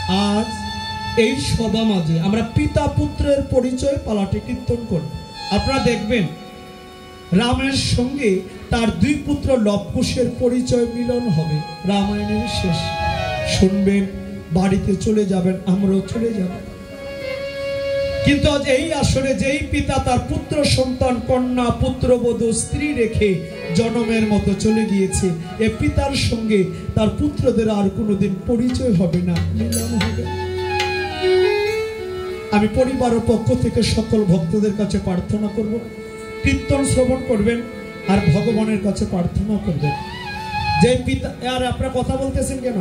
আজ এই সভা মাঝে আমরা পিতা পুত্রের পরিচয় পালাটে কীর্তন করব। আপনারা দেখবেন রামের সঙ্গে তার দুই পুত্র লবকুশের পরিচয় মিলন হবে রামায়ণের শেষ। শুনবেন, বাড়িতে চলে যাবেন, আমরাও চলে যাব। কিন্তু আজ এই আসরে যেই পিতা তার পুত্র সন্তান, কন্যা, পুত্রবধূ, স্ত্রী রেখে জনমের মতো চলে গিয়েছে, এ পিতার সঙ্গে তার পুত্রদের আর কোনোদিন পরিচয় হবে না, মিলন হবে। আমি পরিবারের পক্ষ থেকে সকল ভক্তদের কাছে প্রার্থনা করব, কীর্তন শ্রবণ করবেন আর ভগবানের কাছে প্রার্থনা করবেন যে পিতা। আর আপনারা কথা বলতেছেন কেন?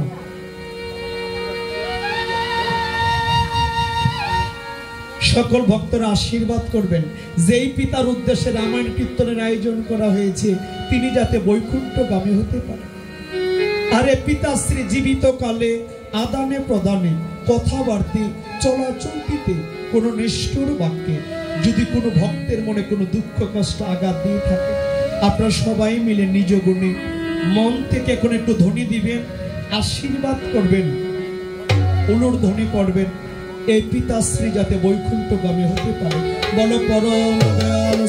সকল ভক্তরা আশীর্বাদ করবেন যেই পিতার উদ্দেশ্যে রামায়ণ কীর্তনের আয়োজন করা হয়েছে তিনি যাতে বৈকুণ্ঠগামী হতে পারে। আরে পিতাশ্রী জীবিত কালে আদানে প্রদানে, কথাবার্তে, চলাচলতিতে কোনো নিষ্ঠুর বাক্যে যদি কোনো ভক্তের মনে কোনো দুঃখ কষ্ট আঘাত দিয়ে থাকে, আপনারা সবাই মিলে নিজ গুণে মন থেকে এখন একটু ধ্বনি দিবেন, আশীর্বাদ করবেন, অনুধ্বনি করবেন এই পিতাশ্রী যাতে বৈকুণ্ঠগামী হতে পারে। বলো পরম দয়াল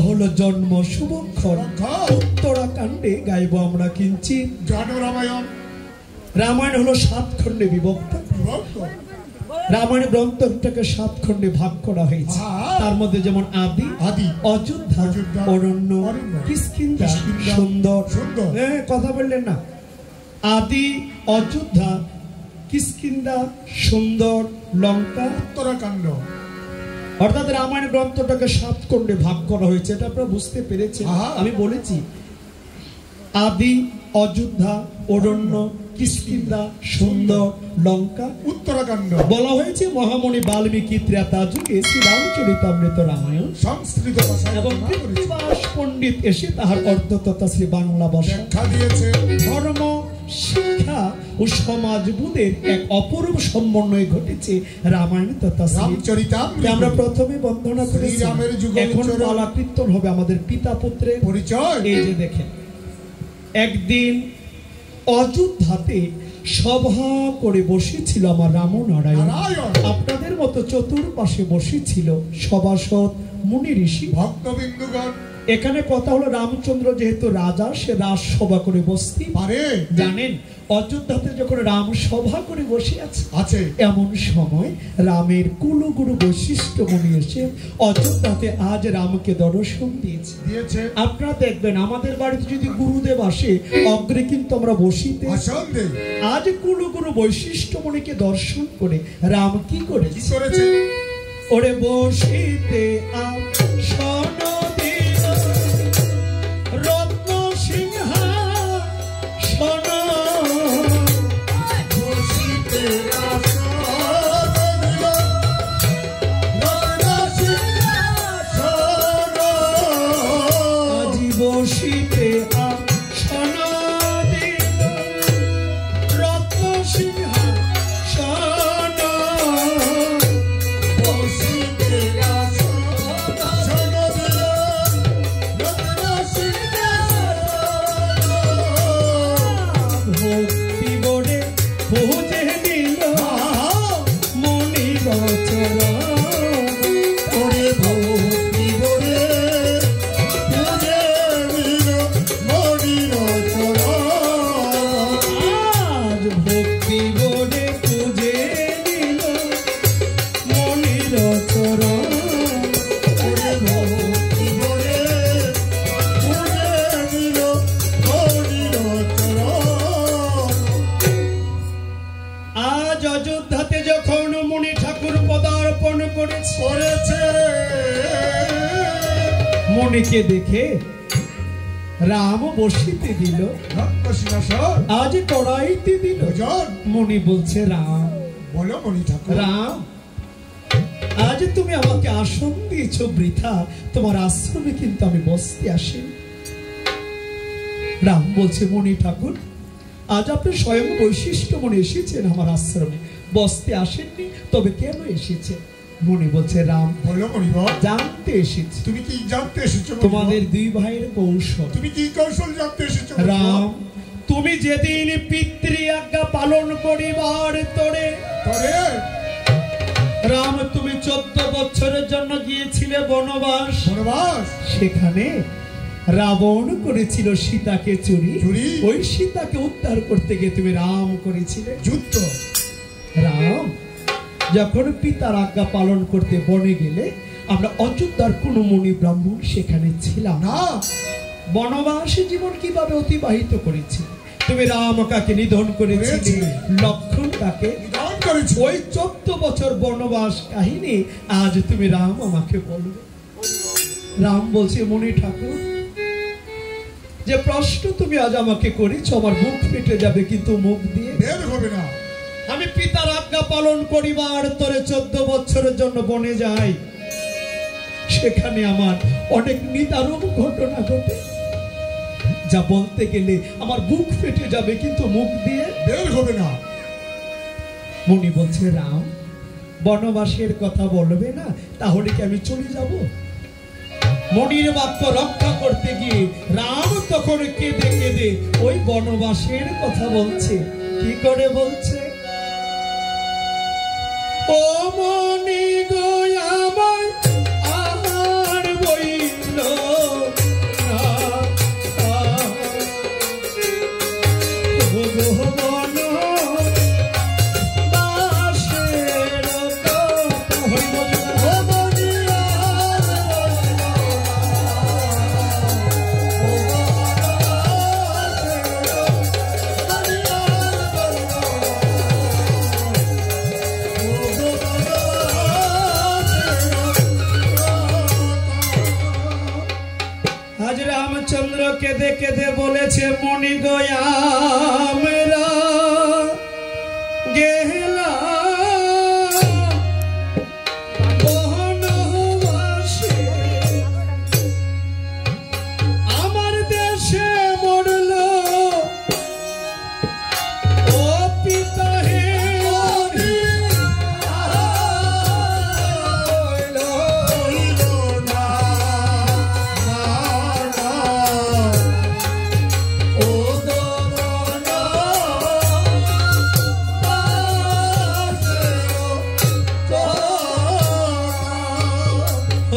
হলো জন্ম শুভক্ষণ। উত্তরাখণ্ডে গাইব আমরা কিঞ্চিত রামায়ণ। রামায়ণ হলো 7 খণ্ডে বিভক্ত। রামায়ণ গ্রন্থটাকে 7 খণ্ডে ভাগ করা হয়েছে। তার মধ্যে যেমন আদি, অযোধ্যা, অরণ্য, কিষ্কিন্ধা, সুন্দর। কথা বললেন না? আদি, অযোধ্যা, কিষ্কিন্ধা, সুন্দর, লঙ্কা, উত্তরাখণ্ড। অর্থাৎ রামায়ণ গ্রন্থটাকে 7 খণ্ডে ভাগ করা হয়েছে। এটা আপনারা বুঝতে পেরেছেন? আমি বলেছি আদি, অযোধ্যা, অরণ্য, কিষ্কিন্ধা, সুন্দর, লঙ্কা, উত্তরাখণ্ড। বলা হয়েছে মহামণি বাল্মীকি ত্রেতা যুগে শ্রীরামচরিতামৃত রামায়ণ সংস্কৃত ভাষায় এবং কৃত্তিবাস পণ্ডিত এসে তাহার অর্থ তথা শ্রী বাংলা ভাষা ব্যাখ্যা দিয়েছে। ধর্ম, শিক্ষা ও সমাজবোধের এক অপূর্ব সমন্বয় ঘটেছে রামায়ণ তথা রামচরিতামৃত। আমরা প্রথমে বন্দনা করেছি, শ্রীরামের যুগল এখন চরণ। পালা কীর্তন হবে আমাদের পিতা পুত্রের পরিচয়। এই যে দেখেন, একদিন অযোধ্যাতে সভা করে বসেছিল আমার রামনারায়ণ। নারায়ণ। আপনাদের মতো চতুর্পাশে বসেছিল সভাসদ, মুনি, ঋষি, ভক্তবিন্দুগণ। এখানে কথা হলো রামচন্দ্র যেহেতু রাজা, সে রাজসভা করে বসতে পারে। জানেন, অযোধ্যাতে যখন রাম সভা করে বসে আছে এমন সময় রামের কুলগুরু বৈশিষ্ট্য মনে এসে অযোধ্যাতে আজ রামকে দর্শন দিয়েছে। আপনারা দেখবেন আমাদের বাড়িতে যদি গুরুদেব আসে অগ্রে কিন্তু আমরা বসিতে আজ কুলগুরু বৈশিষ্ট্য মনিকে দর্শন করে রাম কি করেছে? ওরে বসিতে আসন রত্ন সিংহাসন বসিতে আসন দিল রত্ন সিংহাসন বসিতে আসন দিল রত্ন সিংহাসন ভক্তি বড়ে পূজে দিল মনি বচন ওরে ভক্তি বড়ে অযোধ্যাতে যখন মুনি ঠাকুর পদার্পণ করেছে মনিকে দেখে রাম বসিতে দিল আজ কড়াইতে দিল। মুনি বলছে রাম, বলো মনি ঠাকুর, রাম আজ তুমি আমাকে আসন দিয়েছ বৃথা, তোমার আশ্রমে কিন্তু আমি বসতে আসি। রাম বলছে মনি ঠাকুর, আজ আপনি স্বয়ং বৈশিষ্ট্য মনে এসেছেন আমার আশ্রমে, বসতে আসেননি, তবে কেন এসেছেন? মনি বলছে রাম, বলো মনিবর, জানতে এসেছি। তুমি কি জানতে এসেছো? তোমাদের দুই ভাইয়ের কৌশল। তুমি কি কৌশল জানতে এসেছো? রাম, তুমি যেদিন পিতৃ আজ্ঞা পালন করিবার তোরে রাম, তুমি 14 বছরের জন্য গিয়েছিলে বনবাস। সেখানে রাবণ করেছিল সীতাকে চুরি, ওই সীতাকে উদ্ধার করতে গিয়ে তুমি রাম করেছিলে যুদ্ধ। রাম, যখন পিতার আজ্ঞা পালন করতে বনে গেলে আমরা অযোধ্যার কোন মুনি ব্রাহ্মণ সেখানে ছিলাম না। বনবাসী জীবন কিভাবে অতিবাহিত করেছি? তুমি রাম কাকে নিধন করেছিলে, লক্ষণ কাকে নিধন করেছি। ওই 14 বছর বনবাস কাহিনী আজ তুমি রাম আমাকে বলবে। রাম বলছে মুনি ঠাকুর, যে প্রশ্ন তুমি আজ আমাকে করেছ আমার মুখ ফেটে যাবে, কিন্তু মুখ দিয়ে বের হবে না। আমি পিতার আজ্ঞা পালন করিবার তোরে 14 বছরের জন্য বনে যাই, সেখানে আমার অনেক নিদারুণ ঘটনা ঘটে, যা বলতে গেলে আমার বুক ফেটে যাবে, কিন্তু মুখ দিয়ে বের হবে না। মুনি বলছে রাম, বনবাসের কথা বলবে না, তাহলে কি আমি চলে যাব? মুনির বাক্য রক্ষা করতে গিয়ে রাম তখন কেঁদে কেঁদে ওই বনবাসের কথা বলছে। কি করে বলছে? ও মনি গো আমার আহার বইল রামচন্দ্র কেঁদে কেঁদে বলেছে মণি গয়া মেরা গেলা বনবাসে আমার দেশে মরল ও পিতা হে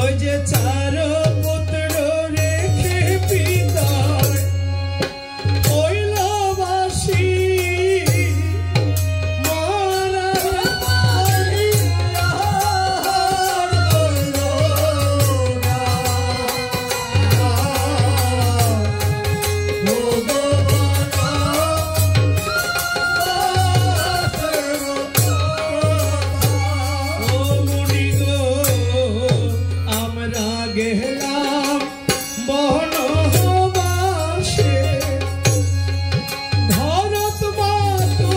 ওই যে চার পুত্র রেখে পিতা কৈলাবাসী মারা ও মুনি গো আমরা গেলাম বনবাসে ভরত মাতু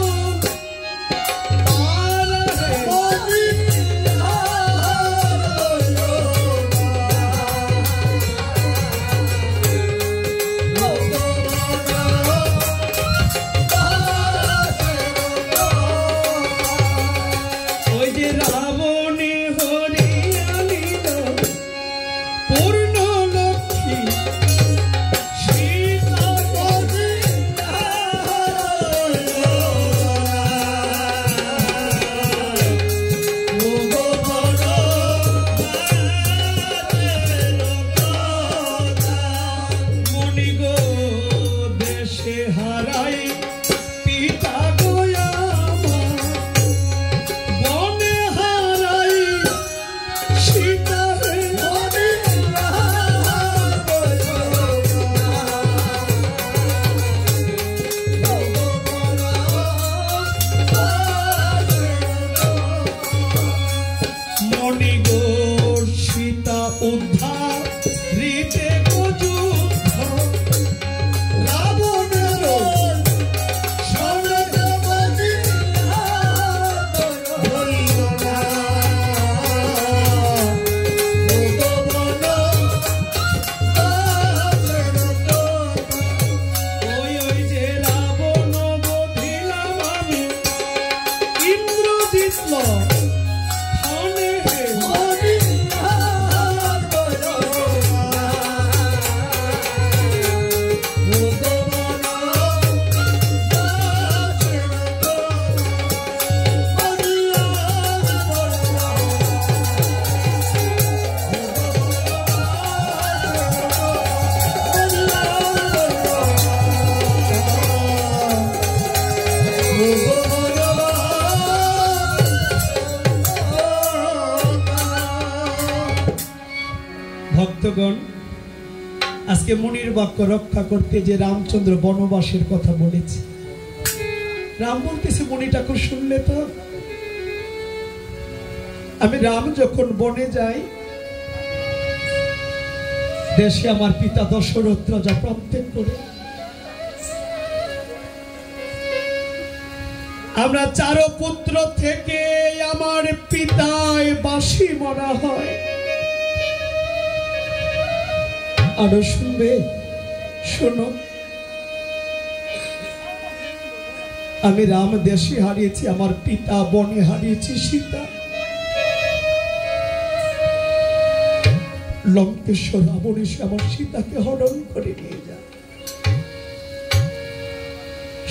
ওই যে রাবণে হরিয়ালিল পূর্ণ লক্ষ্মী সীতা মণি গো দেশে হারাই পিতা গোয়া বনে হারাই সীতা হে মণি গো সীতা উদ্ধার রীতে গো যুদ্ধ রাবণের স্বর্ণবতী হইল না। ওই যে রাবণ বধিলাম আমি ইন্দ্র জিতল ক্ষণে হে ভক্তগণ, আজকে মুনির বাক্য রক্ষা করতে যে রামচন্দ্র বনবাসের কথা বলেছে, রাম বলতেছে মুনি ঠাকুর শুনলে তো, আমি রাম যখন বনে যাই দেশে আমার পিতা দশরথ রাজা প্রান্তেন করে আমরা চার পুত্র থেকে আমার পিতায় বাঁশি মরা হয়। আরো শুনবে, শোনো, আমি রাম দেশে হারিয়েছি, আমার পিতা বনে হারিয়েছি সীতা। লঙ্কেশ্বর রাবণ এসে আমার সীতাকে হরণ করে নিয়ে যায়।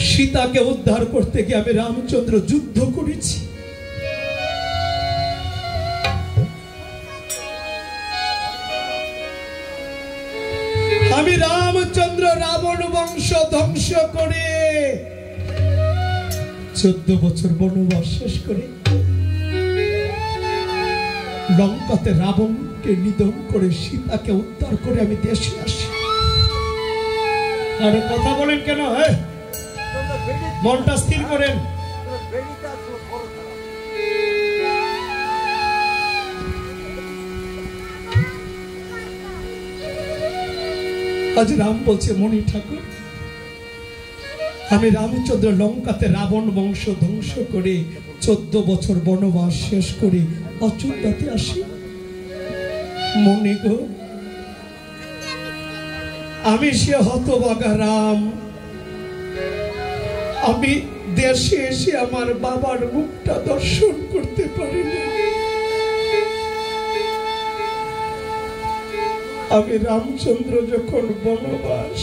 সীতাকে উদ্ধার করতে গিয়ে আমি রামচন্দ্র যুদ্ধ করেছি। আমি রামচন্দ্র রাবণ বংশ ধ্বংস করে 14 বছর বনবাস শেষ করে লঙ্কাতে রাবণকে নিধন করে সীতাকে উদ্ধার করে আমি দেশে আসি। আর কথা বলেন কেন? মনটা স্থির করেন। আজ রাম বলছে, মণি ঠাকুর, আমি রামচন্দ্র লঙ্কাতে রাবণ বংশ ধ্বংস করে 14 বছর বনবাস শেষ করে অযোধ্যাতে আসি। মণি গো, আমি সে হতভাগা রাম, আমি দেশে এসে আমার বাবার মুখটা দর্শন করতে পারি না। আমি রামচন্দ্র যখন বনবাস,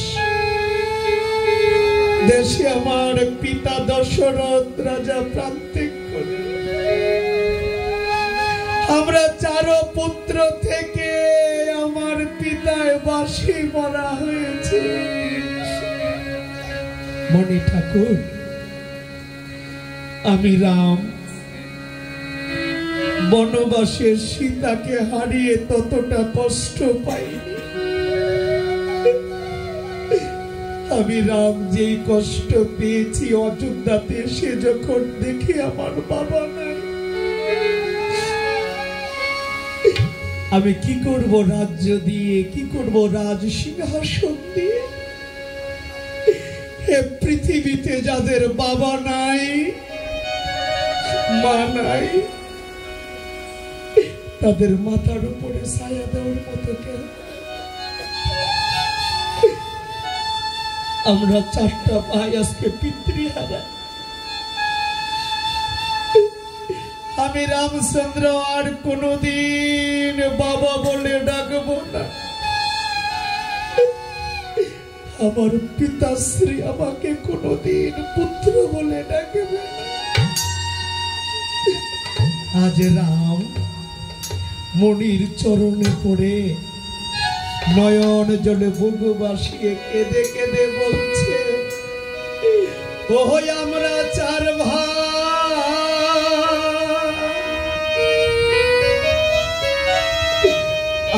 দেশে আমার পিতা দশরথ রাজা প্রান্তিক করে, আমরা 4 পুত্র থেকে আমার পিতায় বাসি মরা হয়েছে। মণি ঠাকুর, আমি রাম বনবাসে সীতাকে হারিয়ে ততটা কষ্ট পাইনি। আমি রাম যেই কষ্ট পেয়েছি অযোধ্যাতে এসে যখন দেখি আমার বাবা নাই, আমি কি করব রাজ্য দিয়ে, কি করব রাজ সিংহাসন দিয়ে? হে পৃথিবীতে যাদের বাবা নাই, মা নাই, তাদের মাথার উপরে ছায়া দেওয়ার মতো কেউ? আমরা 4টা ভাই আজকে পিতৃহারা। আমি রামচন্দ্র আর কোনদিন বাবা বলে ডাকবো না। আমার পিতাশ্রী আমাকে কোনদিন পুত্র বলে ডাকবে না। আজ রাম মণির চরণে পড়ে নয়ন জলে বুক ভাসিয়ে কেঁদে কেঁদে বলছে, ও আমরা 4 ভাই,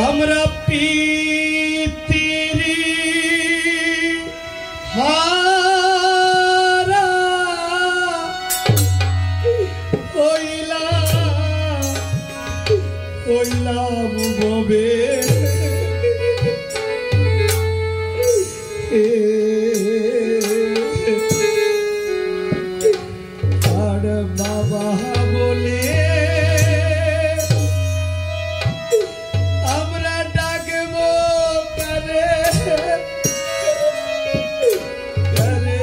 আমরা পিতৃ হারা হইলাম গবে। আর বাবা বলে আমরা ডাকব কারে কারে?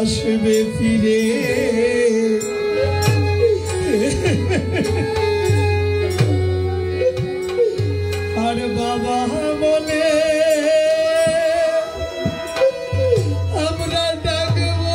আসবে ফিরে। আর বাবা বলে আমরা ডাকবো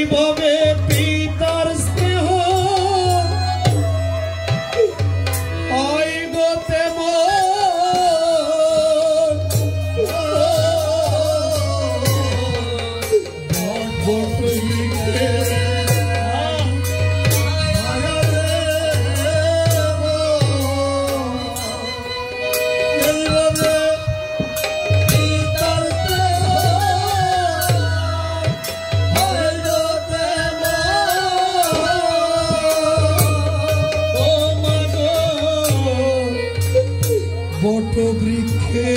এইভাবে পিতার স্নেহ হয় গতে বট বৃক্ষে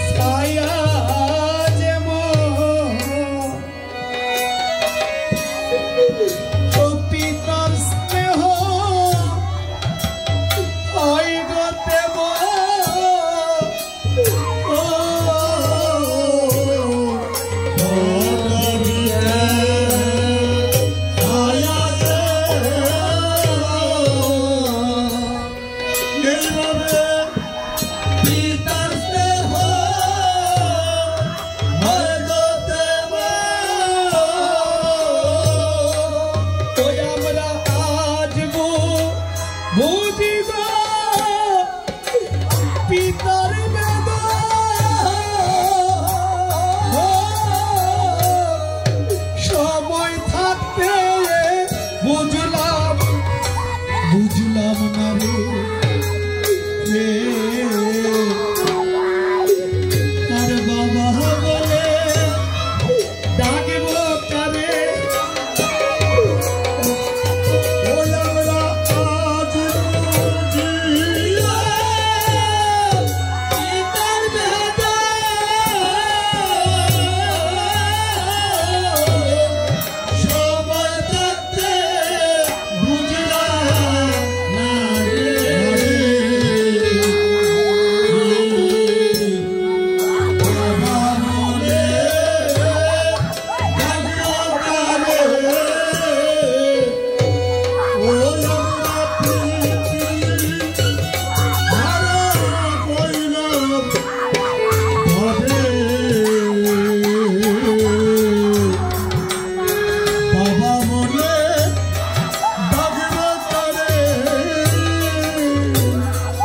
ছায়া যেমন পিতার স্নেহ হয় গতে পিতার সময় থাকতে বুঝলাম না রে আর বাবা বলে ডাকব কারে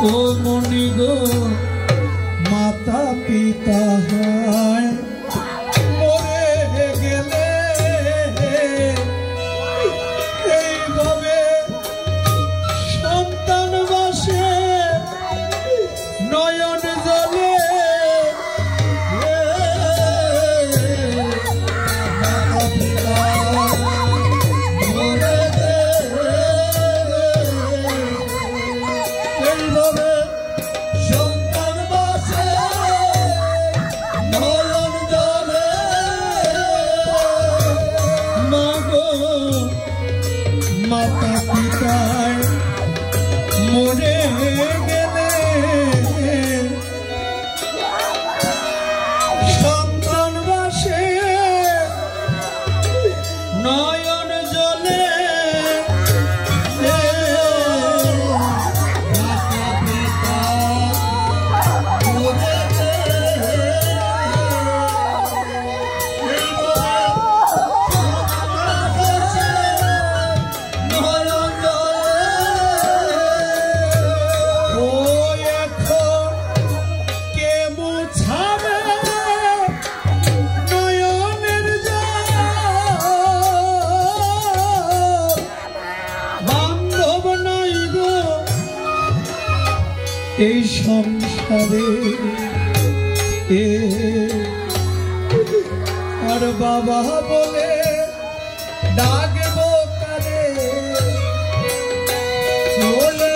ও মনি গো মাতা পিতা হয় মরে গেলে এইভাবে সন্তান বাসে নয়ন জলে মাতা পিতা মরে এইভাবে সন্তান বাসে নয়ন জলে মাগো মাতা পিতায় মরে গেলে সন্তান বাসে নয়ন জলে এই সংসারে আর বাবা বলে ডাকব কারে বলে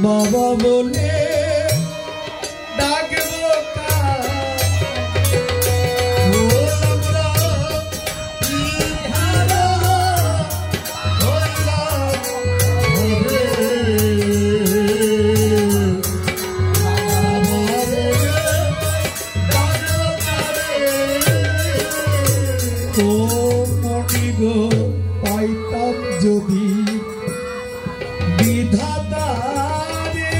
বাবা বলে যদি বিধাতা রে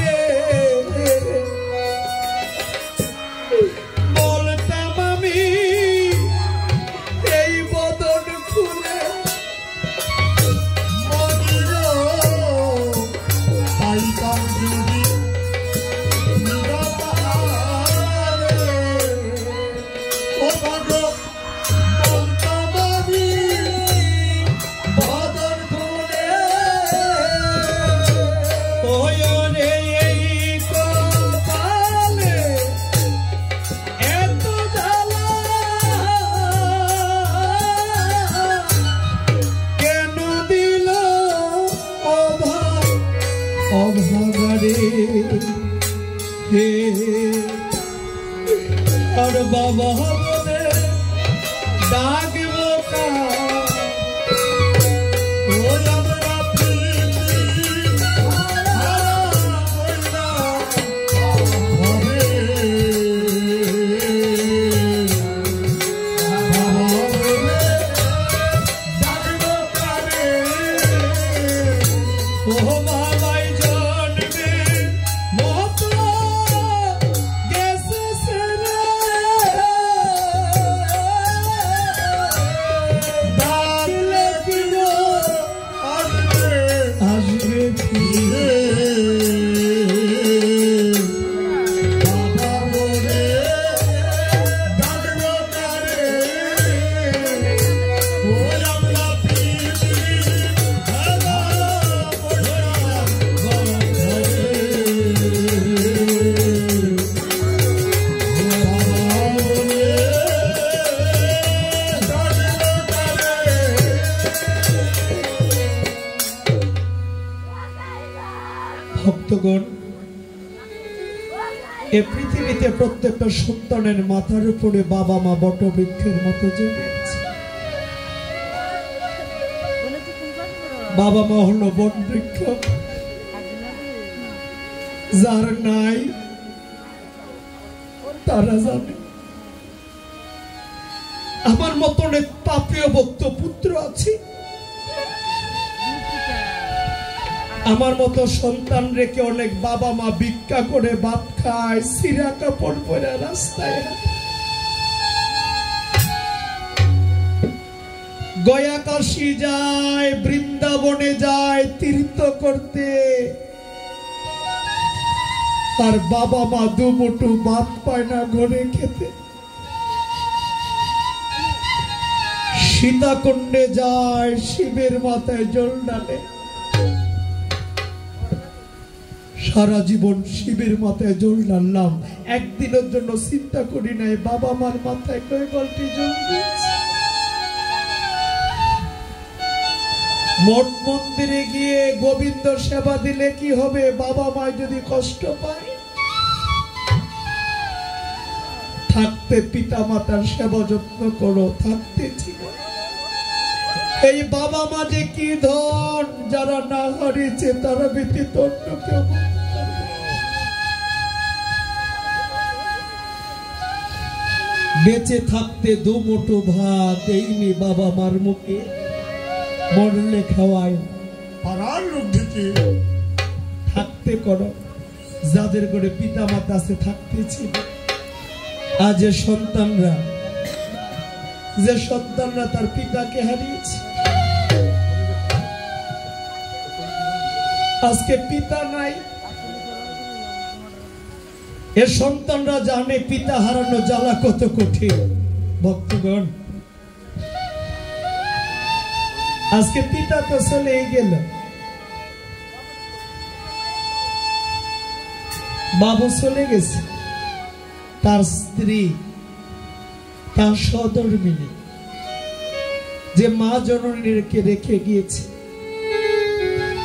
বলতাম আমি এই বদন খুলে পাইতাম যদি और बाबा बोले डाकबो का ভক্তগণ, এ পৃথিবীতে প্রত্যেকটা সন্তানের মাথার উপরে বাবা মা বটবৃক্ষের মতো জন্মেছে। বাবা মা হলো বটবৃক্ষ, যার নাই তারা জানে। আমার মতন এক পাপীয় ভক্ত পুত্র আছে, আমার মতো সন্তান রেখে অনেক বাবা মা ভিক্ষা করে ভাত খায়, সিরা কাপড় পরে রাস্তায় গয়া কাশী যায়, বৃন্দাবনে যায় তীর্থ করতে, আর বাবা মা দুমুঠো ভাত পায় না ঘরে খেতে। সীতাকুণ্ডে যায়, শিবের মাথায় জল ঢালে, সারা জীবন শিবের মাথায় জল ঢাললাম, একদিনের জন্য চিন্তা করি নাই বাবা মার মাথায় কয় বালতি জল দিয়েছে। মঠ মন্দিরে গিয়ে গোবিন্দ সেবা দিলে কি হবে? বাবা মা যদি কষ্ট পায়, থাকতে পিতা মাতার সেবা যত্ন করো, থাকতে ঠিক। এই বাবা মা যে কি ধন, যারা না হারিয়েছে তারা ব্যতীত অন্য কেউ। বেঁচে থাকতে দুমুঠো ভাত দেইনি বাবা মার মুখে, মরলে খাওয়ায় পাড়ার লোক থেকে। থাকতে করো, যাদের ঘরে পিতা মাতা আছে থাকতে ছিল। আজ যে সন্তানরা তার পিতাকে হারিয়েছে, আজকে পিতা নাই, এর সন্তানরা জানে পিতা হারানো জ্বালা কত কঠিন। ভক্তগণ, আজকে পিতা তো চলে গেল, বাবু চলে গেছে, তার স্ত্রী, তার সহধর্মিণী যে মা জননীকে রেখে গিয়েছে,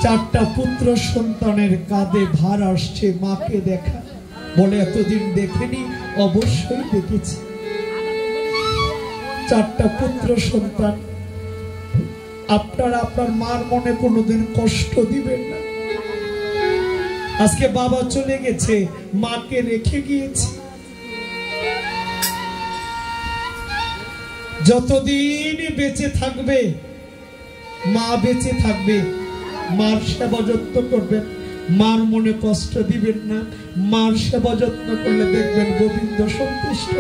চারটা পুত্র সন্তানের কাঁধে ভার আসছে মাকে দেখা। বলে এতদিন দেখেনি, অবশ্যই দেখেছি। চারটা পুত্র সন্তান, আপনারা আপনার মার মনে কোনোদিন কষ্ট দিবেন না। আজকে বাবা চলে গেছে, মাকে রেখে গিয়েছে। যতদিন বেঁচে থাকবে মা বেঁচে থাকবে, মার সেবা যত্ন করবেন, মার মনে কষ্ট দিবেন না। মার সেবা যত্ন করলে দেখবেন গোবিন্দ সন্তুষ্ট।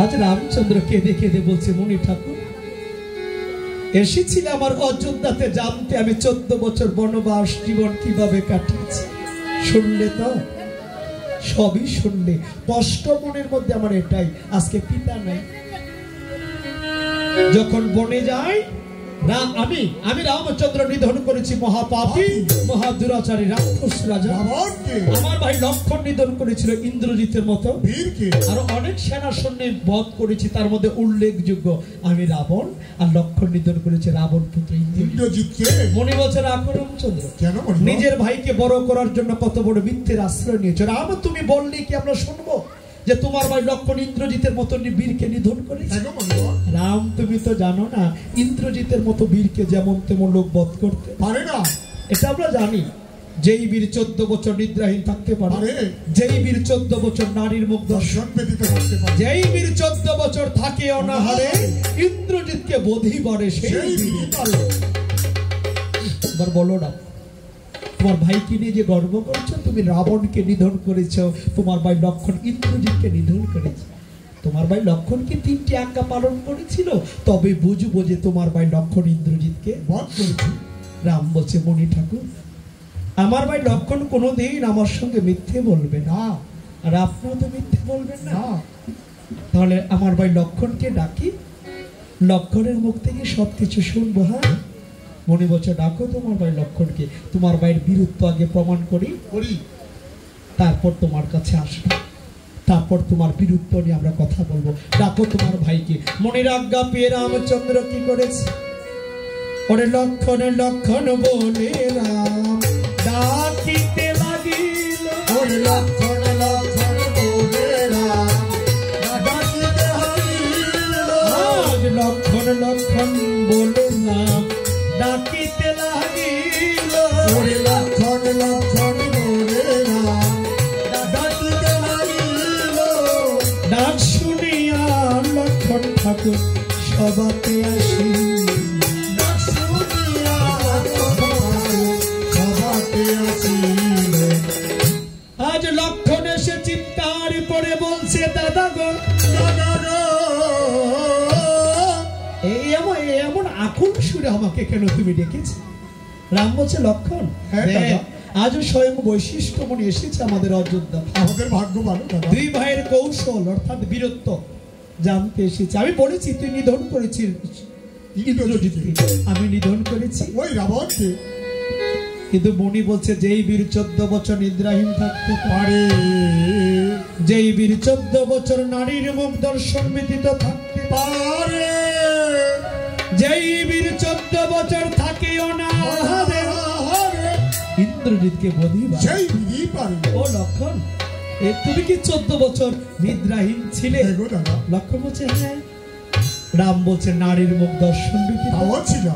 আজ রামচন্দ্র কেঁদে কেঁদে বলছে, মণি ঠাকুর এসেছিল আমার অযোধ্যাতে জানতে আমি 14 বছর বনবাস জীবন কিভাবে কাটিয়েছি। শুনলে তো, সবই শুনলে। কষ্ট মনের মধ্যে আমার এটাই, আজকে পিতা নাই। যখন বনে যাই, আমি রামচন্দ্র নিধন করেছি মহাপাপী মহাদুরাচারী রাক্ষস রাজা। আমার ভাই লক্ষণ নিধন করেছিল ইন্দ্রজিতের মতো। আরো অনেক সেনা সৈন্য বধ করেছি, তার মধ্যে উল্লেখযোগ্য আমি রাবণ, আর লক্ষণ নিধন করেছে রাবণ পুত্র ইন্দ্রজিৎকে। মনে বলছে রামচন্দ্র নিজের ভাইকে বড় করার জন্য কত বড় মিথ্যের আশ্রয় নিয়েছে। রাম তুমি বললে কি আমরা শুনবো যে তোমার ভাই লক্ষণ ইন্দ্রজিতের মতো বীরকে নিধন করেছে? রাম তুমি তো জানো না, ইন্দ্রজিতের মতো বীরকে যেমন তেমন লোক বধ করতে পারে না। এটা আমরা জানি। যেই বীর 14 বছর নিদ্রাহীন থাকতে পারে, যেই বীর 14 বছর নারীর মুখ দর্শন ব্যতীত থাকতে পারে, যেই বীর 14 বছর থাকে অনাহারে ইন্দ্রজিৎকে বধি করে, সেই বীর পারে। এবার বলো না, তোমার ভাইকে নিয়ে যে গর্ব করছো, তুমি রাবণকে নিধন করেছো, তোমার ভাই লক্ষণ ইন্দ্রজিৎকে নিধন করেছে। তোমার ভাই লক্ষণ কি 3টি আজ্ঞা পালন করেছিল? তবে বুঝবো যে তোমার ভাই লক্ষণ ইন্দ্রজিৎকে বধ করেছে। রাম বলছে, মণি ঠাকুর আমার ভাই লক্ষণ কোনোদিন আমার সঙ্গে মিথ্যে বলবে না, আর আপনিও তো মিথ্যে বলবেন না। তাহলে আমার ভাই লক্ষণকে ডাকি, লক্ষণের মুখ থেকে সবকিছু শুনবো। হ্যাঁ মনে বলছে, ডাকো তোমার ভাই লক্ষণকে, তোমার ভাইয়ের বীরত্ব আগে প্রমাণ করি, তারপর তোমার কাছে আসবো, তারপর তোমার বীরত্ব নিয়ে আমরা কথা বলবো। ডাকো তোমার ভাইকে। মনির আজ্ঞা পেয়ে রামচন্দ্র কি করেছে? ওরে লক্ষণ লক্ষণ বলে রাম ডাকিতে লাগিল। ওরে লক্ষণ লক্ষণ বলে রাম ডাকিতে লাগিল। লক্ষণ লক্ষণ বলে রাম ডাকিতে লাগিল। ওরে লক্ষণ লক্ষণ বলে রাম ডাকিতে লাগিল। ডাক শুনিয়া লক্ষণ ঠাকুর সবাতে আসি। ডাক শুনিয়া সবাতে আসি। আজ লক্ষণ এসে চিৎকার করে বলছে, দাদা গো দাদা গো। এমন আকুল সুরে আমাকে কেন তুমি ডেকেছ? রাম বলছে, লক্ষণ আজও স্বয়ং বৈশিষ্ট্যমণি এসেছে আমাদের অযোধ্যা। আমাদের ভাগ্য ভালো, দুই ভাইয়ের কৌশল অর্থাৎ বীরত্ব জানতে এসেছে। আমি বলেছি তুই নিধন করেছিস ইন্দ্রজিৎকে, আমি নিধন করেছি ওই রাবণকে। কিন্তু মণি বলছে, যেই বীর 14 বছর নিদ্রাহীন থাকতে পারে, যেই বীর 14 বছর নারীর মুখ দর্শন ব্যতীত থাকতে পারে, যেই বীর 14 বছর থাকে অনাহারে ইন্দ্রজিৎকে বধিবা, সেই বীরই পারে। ও লক্ষণ, তুমি কি 14 বছর নিদ্রাহীন ছিলে? লক্ষণ বলছে, হ্যাঁ। রাম বলছে, নারীর মুখ দর্শন ব্যতীত তাও ছিল,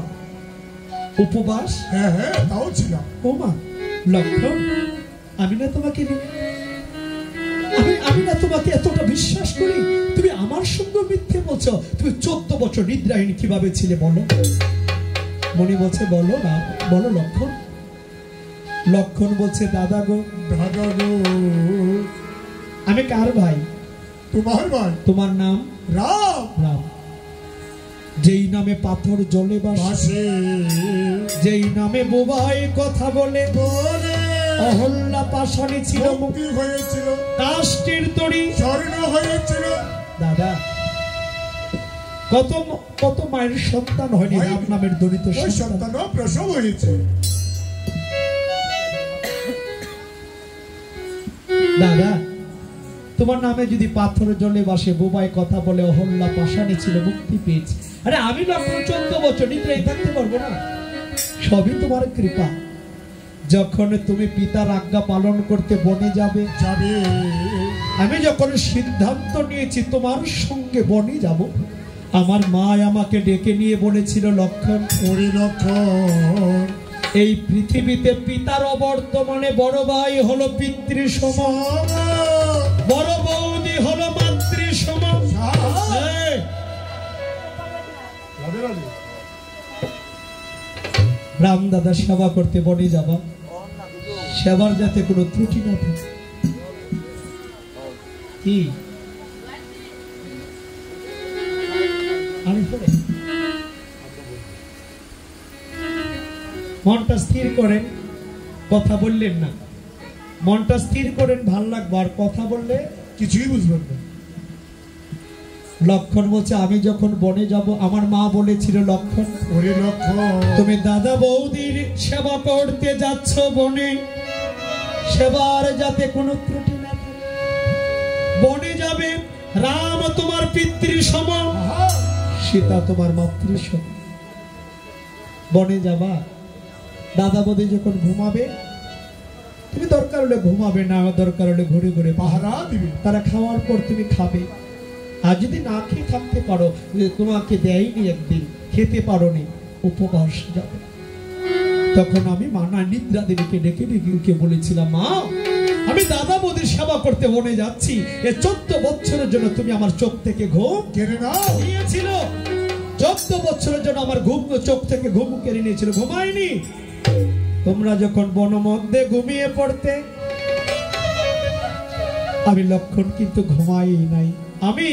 উপবাস, হ্যাঁ হ্যাঁ তাও ছিল। ও মা লক্ষণ, আমি না তোমাকে আমি না তোমাকে এতটা বিশ্বাস করি, তুমি আমার সঙ্গে মিথ্যে বলছো। তুমি 14 বছর নিদ্রাহীন কিভাবে ছিলে বলো? মনি বলছে, বলো না, বলো লক্ষণ। লক্ষণ বলছে, দাদা গো দাদা গো, আমি কার ভাই? তোমার ভাই। তোমার নাম? রাম। রাম, যেই নামে পাথর জলে ভাসে, যেই নামে বোবাই কথা বলে, অহল্যা পাষাণে ছিল, মুক্তি হয়েছিল, কাষ্ঠের তরী স্বর্ণ হয়েছিল। দাদা কত কত মায়ের সন্তান হয়নি রাম নামের দরিদ্র সন্তান প্রসব হয়েছে। দাদা তোমার নামে যদি পাথর জলে বাসে, বোবাই কথা বলে, অহল্যা পাষাণে ছিল, মুক্তি পেয়েছে। আরে আমি লক্ষণ 14 বছর নিদ্রায় থাকতে পারবো না? সবই তোমার কৃপা। যখন তুমি পিতার আজ্ঞা পালন করতে বনে যাবে, আমি যখন সিদ্ধান্ত নিয়েছি তোমার সঙ্গে বনে যাব, আমার মা আমাকে ডেকে নিয়ে বলেছিল, লক্ষণ ওরে লক্ষণ, এই পৃথিবীতে পিতার অবর্তমানে বড় ভাই হলো পিতৃ সম, বড় বৌদি হলো মাতৃ সম। রাম দাদা সেবা করতে বনে যাবা, সেবার যাতে কোনো ত্রুটি না থাকে। কি মনটা স্থির করেন, কথা বললেন না, মনটা স্থির করেন, ভাল লাগবে। আর কথা বললে কিছুই বুঝবেন না। লক্ষণ বলছে আমি যখন বনে যাব, আমার মা বলেছিল লক্ষণ ওরে লক্ষণ, তুমি দাদা বৌদির সেবা করতে যাচ্ছ বনে, সেবার যাতে কোনো ত্রুটি না থাকে। বনে যাবে, রাম তোমার পিতৃ সম, সীতা তোমার মাতৃ সম। বনে যাবা, দাদা বৌদি যখন ঘুমাবে, তুমি দরকার হলে ঘুমাবে, না দরকার হলে ঘুরে ঘুরে পাহারা দিবে। তারা খাওয়ার পর তুমি খাবে। আর যদি না খেয়ে থাকতে পারো, যে তোমাকে দেয়নি, একদিন খেতে পারোনি, উপবাস যাবে। তখন আমি মানা নিদ্রা দেবীকে ডেকে ডেকে বলেছিলাম, মা আমি দাদা বৌদির সেবা করতে বনে যাচ্ছি, এ 14 বছরের জন্য তুমি আমার চোখ থেকে ঘুম কেড়ে নাও। নিয়েছিল। 14 বছরের জন্য আমার ঘুম চোখ থেকে ঘুম কেড়ে নিয়েছিল, ঘুমায়নি। তোমরা যখন বন মধ্যে ঘুমিয়ে পড়তে, আমি লক্ষণ কিন্তু ঘুমাই নাই। আমি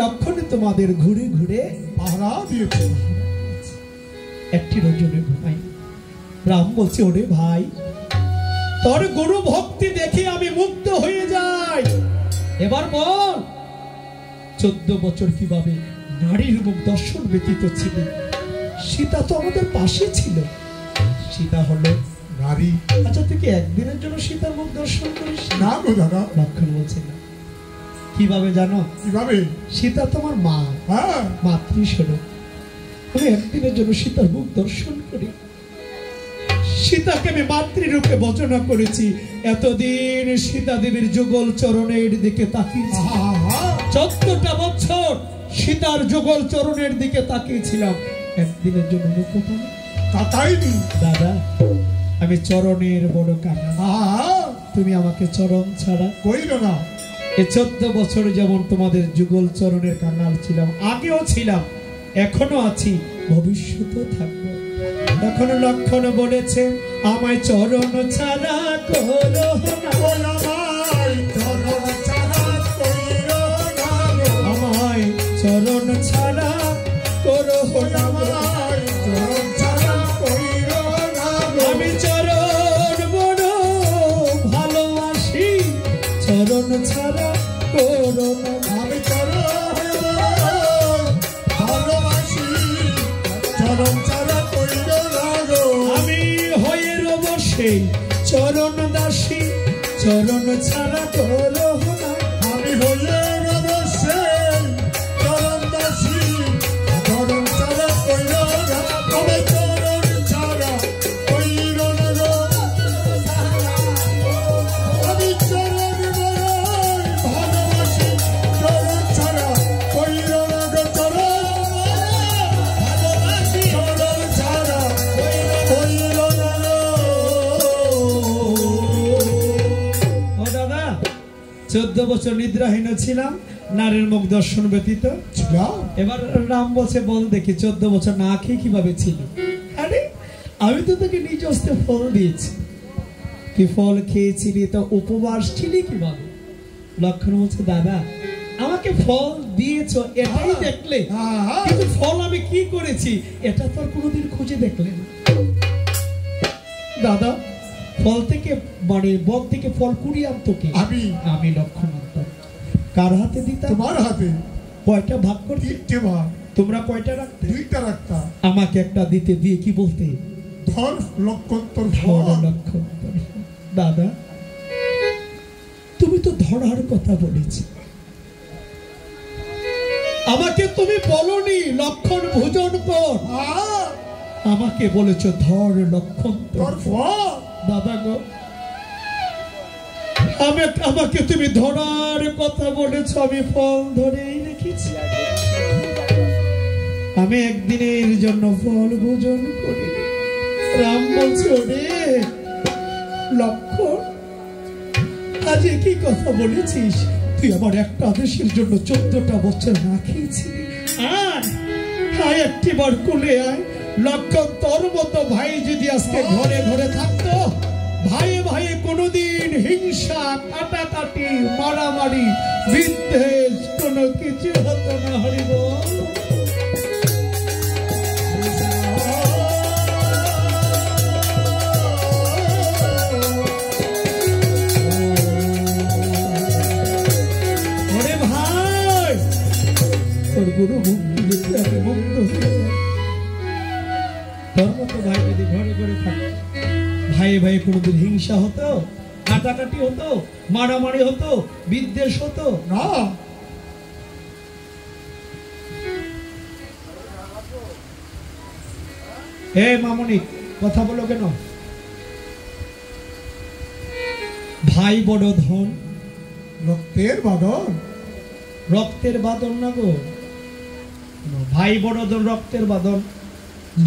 লক্ষণে তোমাদের ঘুরে ঘুরে পাহারা দিয়েছি, একটি রজনে ঘুমাই। রাম বলছে, ওরে ভাই, তোর গুরু ভক্তি দেখে আমি মুগ্ধ হয়ে যাই। এবার বল, 14 বছর কিভাবে নারীর মুখ দর্শন ব্যতীত ছিল? সীতা তো আমাদের পাশে ছিল। সীতা হলো নারী। আচ্ছা, তুই কি একদিনের জন্য সীতার মুখ দর্শন করিস? না গো দাদা। লক্ষণ বলছে না। কিভাবে জানো? কিভাবে? সীতা তোমার মা, হ্যাঁ, মাতৃস্বরূপ। আমি একদিনের জন্য সীতার মুখ দর্শন করি। সীতাকে আমি মাতৃরূপে বচনা করেছি। এতদিন সীতা দেবীর যুগল চরণের দিকে তাকিয়েছি। 14টা বছর সীতার যুগল চরণের দিকে তাকিয়েছিলাম, একদিনের জন্য মুখপানে তাকাইনি। দাদা, আমি চরণের বড় কান্না। তুমি আমাকে চরণ ছাড়া কইল না। এই 14 বছর যেমন তোমাদের যুগল চরণের কাঙ্গাল ছিলাম, আগেও ছিলাম, এখনো আছি, ভবিষ্যতেও থাকবো। তখন লক্ষণ বলেছে, আমায় চরণ ছাড়া করো না, আমায় চরণ ছাড়া করো না, আমি চরণ বড় ভালোবাসি, চরণ ছাড়া করো না, আমি চরণ ভালোবাসি, চরণ ছাড়া কইল না গো। আমি হয়ে রব সেই চরণ দাসী, চরণ ছাড়া করো না, আমি হয়ে রব সেই চরণ দাসী, চরণ ছাড়া কইল না, আমি চরণ ছাড়া কইল না গো। আমি চরণ ভালোবাসি, চরণ ছাড়া কইল না গো। চরণ ভালোবাসি, চরণ ছাড়া কইল না গো। ও দাদা, 14 বছর নিদ্রাহীন ছিলাম, নারীর মুখ দর্শন ব্যতীত ছিলাম। এবার রাম বলছে, বল দেখি 14 বছর না খেয়ে কিভাবে ছিল? আরে আমি তো তোকে নিজ হস্তে ফল দিয়েছি, কি ফল খেয়েছিলি? তো উপবাস ছিলি কিভাবে? লক্ষণ বলছে, দাদা আমাকে ফল দিয়েছ এটাই দেখলে, কিন্তু ফল আমি কি করেছি এটা তো আর কোনোদিন খুঁজে দেখলে না। দাদা, ফল থেকে মানে বন থেকে ফল কুড়িয়ে আনতো কে? আমি লক্ষণ আনতাম। কার হাতে দিতাম? তোমার হাতে। কয়টা ভাগ করতে? 3টে ভাগ। তোমরা কয়টা রাখতে? 2টা রাখতাম। আমাকে একটা দিতে, দিয়ে কি বলতে? ধর লক্ষন্তর ধর লক্ষন্তর। দাদা, তুমি তো ধরার কথা বলেছি, আমাকে তুমি বলনি লক্ষণ ভোজন কর, আমাকে বলেছ ধর লক্ষন্তর। দাদা গো, আমাকে তুমি ধরার কথা বলেছ, আমি ফল ধরেই রেখেছি। আমি একদিনের জন্য ফল ভোজন করিনি। রাম বলছে, ওরে লক্ষণ, আজ কি কথা বলেছিস? তুই আমার একটা আদেশের জন্য 14টা বছর না খেয়েছিলি। আয় একটিবার কোলে আয়। লক্ষণ তোর মতো ভাই যদি আজকে ঘরে ঘরে থাকতো, ভাই ভাই কোনোদিন হিংসা, কাটাকাটি, মারামারি, বিদ্বেষ কোনো কিছু হতো না। হরিব গুরু মুক্তি মুক্ত তোর মতো ভাই যদি ঘরে ঘরে থাকতো, ভাই ভাই কোনোদিন হিংসা হতো, কাটাকাটি হতো, মারামারি হতো, বিদ্বেষ হতো না। হে মামনি কথা বলো কেন? ভাই বড় ধন, রক্তের বাঁধন। রক্তের বাঁধন না গো, ভাই বড় ধন রক্তের বাঁধন।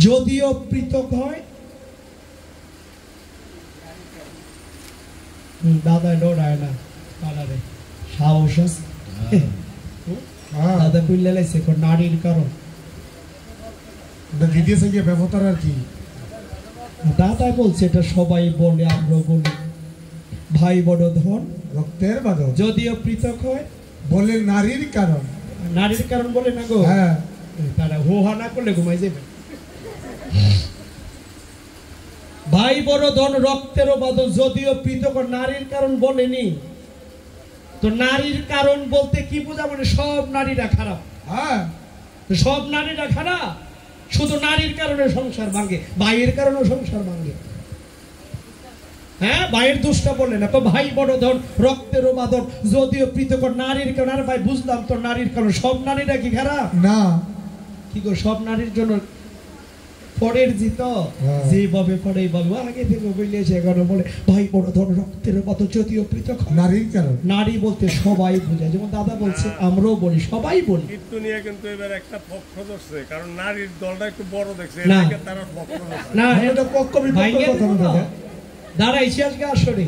যদিও পৃথক হয়, দাদা ডরায় না, পালারে সাহস আছে। দাদা বুঝলে লাইছে নারীর কারণ দিদিয়েছে গিয়ে ব্যবতার আর কি দাদাই বলছে, এটা সবাই বলে, আমরা বলি। ভাই বড় ধন রক্তের বাঁধন, যদিও পৃথক হয়, বলে নারীর কারণ। নারীর কারণ বলে না গো, হ্যাঁ তারা হোহা না করলে ঘুমাই যাবে। ভাই বড় ধন রক্তেরও বাঁধন, যদিও পৃথক, নারীর কারণ বলেনি তো। নারীর কারণ বলতে কি বোঝা? মানে সব নারীরা খারাপ। হ্যাঁ সব নারীরা খারাপ, শুধু নারীর কারণে সংসার ভাঙে, ভাইয়ের কারণে সংসার ভাঙে। হ্যাঁ ভাইয়ের দোষটা বলে না তো। ভাই বড় ধন রক্তেরও বাঁধন, যদিও পৃথক, নারীর কারণ। আর ভাই বুঝলাম তো নারীর কারণ, সব নারীরা কি খারাপ না? কি গো, সব নারীর জন্য পরের জিত যেভাবে পড়ে এইভাবে আগে থেকে বলেছে। এখানে বলে ভাই বড় ধন রক্তের বাঁধন, যদিও পৃথক, নারীর কারণ। নারী বলতে সবাই বোঝায়, যেমন দাদা বলছে, আমরাও বলি, সবাই বলি। কিন্তু নিয়ে কিন্তু এবার একটা পক্ষ ধরছে, কারণ নারীর দলটা একটু বড় দেখছে, না। এদিকে তারা পক্ষ ধরছে। না এটা পক্ষ বিপক্ষ কথা না দাদা। দাঁড়া ইতিহাস গা আসরে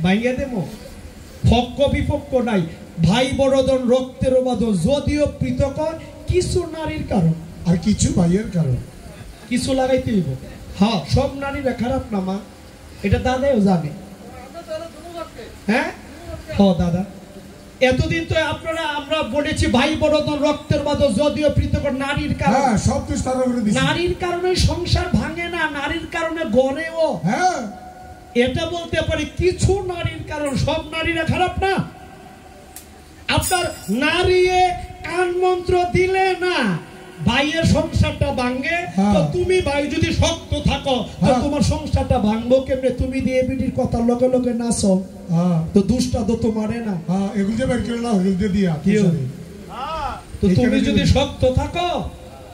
ভাইঙ্গা দেবো, পক্ষ বিপক্ষ নাই। ভাই বড় ধন রক্তের বাঁধন, যদিও পৃথক, কিছু নারীর কারণ আর কিছু ভাইয়ের কারণ। কিছু লাগাইতে হইব। হ্যাঁ সব নারীরা খারাপ না মা, এটা দাদাও জানে। হ্যাঁ দাদা, এতদিন তো আপনারা আমরা বলেছি ভাই বড় ধন রক্তের বাঁধন, যদিও পৃথক, নারীর কারণ। হ্যাঁ সব তো তার উপরে দিছি। নারীর কারণে সংসার ভাঙে না, নারীর কারণে গড়েও। হ্যাঁ এটা বলতে পারি কিছু নারীর কারণ, সব নারীরা খারাপ না। আপনার নারী কান মন্ত্র দিলে না ভাইয়ের সংসারটা ভাঙে, তো তুমি ভাই যদি শক্ত থাকো তো তোমার সংসারটা ভাঙবো কেমনে? তুমি দিয়ে বিটির কথা লগে লগে নাচো, তো দুষ্টা তো তোমারে না। এগুলো যে বের করে না হইল দিয়া তো তুমি যদি শক্ত থাকো,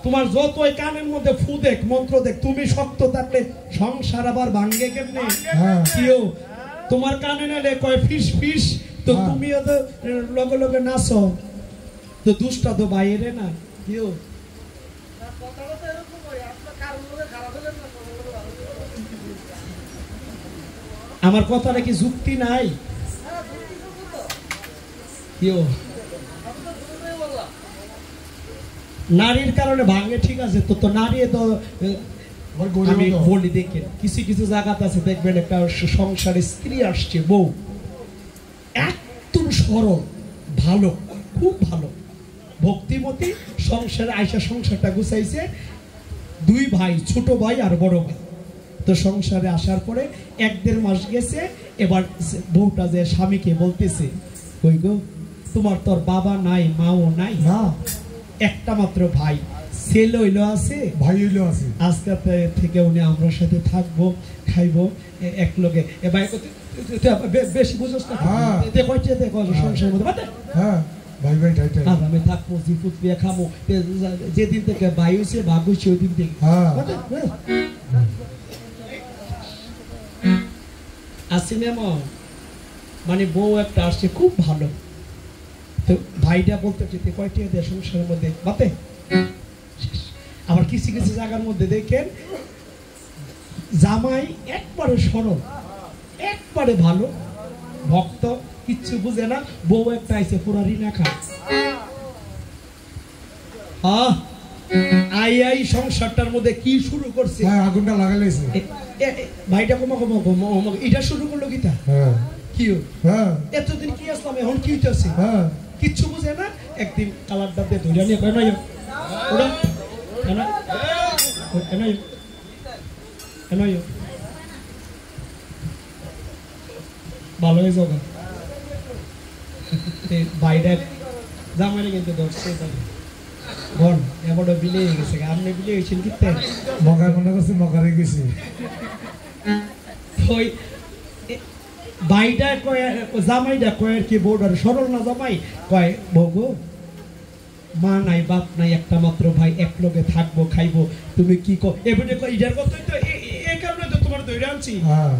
তোমার যতই কানের মধ্যে ফু দেখ, মন্ত্র দেখ, তুমি শক্ত থাকলে সংসার আবার ভাঙবে কেমনে? কেউ তোমার কানে নালে কয় ফিস ফিস, তো তুমিও তো লগে লগে নাচো, তো দুষ্টা তো বাইরে না। কেউ আমার কথাটা কি যুক্তি নাই? কেউ নারীর কারণে ভাঙে, ঠিক আছে, তো নারী তো আমি বলি, দেখেন কিছু কিছু জায়গাতে আছে, দেখবেন একটা সংসারে স্ত্রী আসছে, বউ একদম সরল, ভালো, খুব ভালো, ভক্তিমতী, সংসারে আইসা সংসারটা গুছাইছে। দুই ভাই, ছোট ভাই আর বড় ভাই, তো সংসারে আসার পরে 1-1.5 মাস গেছে। এবার বউটা যে স্বামীকে বলতেছে, কই গো তোমার তোর বাবা নাই, মাও নাই, না একটা মাত্র ভাই, ছেলে হইলো আছে, ভাই হইলো আছে, আজকে থেকে উনি আমার সাথে থাকবো, খাইবো এক লগে। এবার বেশি বুঝোস না, দেখো দেখো সংসারের মধ্যে ভাই ভাই আর আমি থাকবো, জিপুত দিয়ে খাবো। যেদিন থেকে ভাই হয়েছে ভাগ হয়েছে ওই দিন থেকে আসছি না। মানে বউ একটা আসছে খুব ভালো, তো ভাইটা বলতে যেতে কয়টি দেয় সংসারের মধ্যে বাতে। আবার কিছু কিছু জায়গার মধ্যে দেখেন জামাই একবারে সরল, একবারে ভালো ভক্ত, কিচ্ছু বুঝে না, বউ একটা আইছে পুরারি না খা আই সংসারটার মধ্যে কি শুরু করছে, আগুনটা লাগাইছে ভাইটা কমা কমা কমা এটা শুরু করলো গীতা কি এতদিন কি আসলাম এখন কি হইতেছে কিচ্ছু বুঝে না। একদিন কালার ডাব দিয়ে ধরে নিয়ে কেন ওরা কেন কেন কেন ভালো হয়ে যাবে বাইরে জামাইলে কিন্তু ধরছে বল এবারও বিলে গেছে আপনি বিলে হয়েছেন কি মগা মনে করছে মগারে গেছি ওই বাইটা কয় জামাইটা কয় আর কি বউডার সরল না জামাই কয় বউ মা নাই বাপ নাই একটা মাত্র ভাই এক লগে থাকবো খাইবো তুমি কি কো এবারে কয় ইডার কথাই তো এই কারণে তো তোমার দইরা আনছি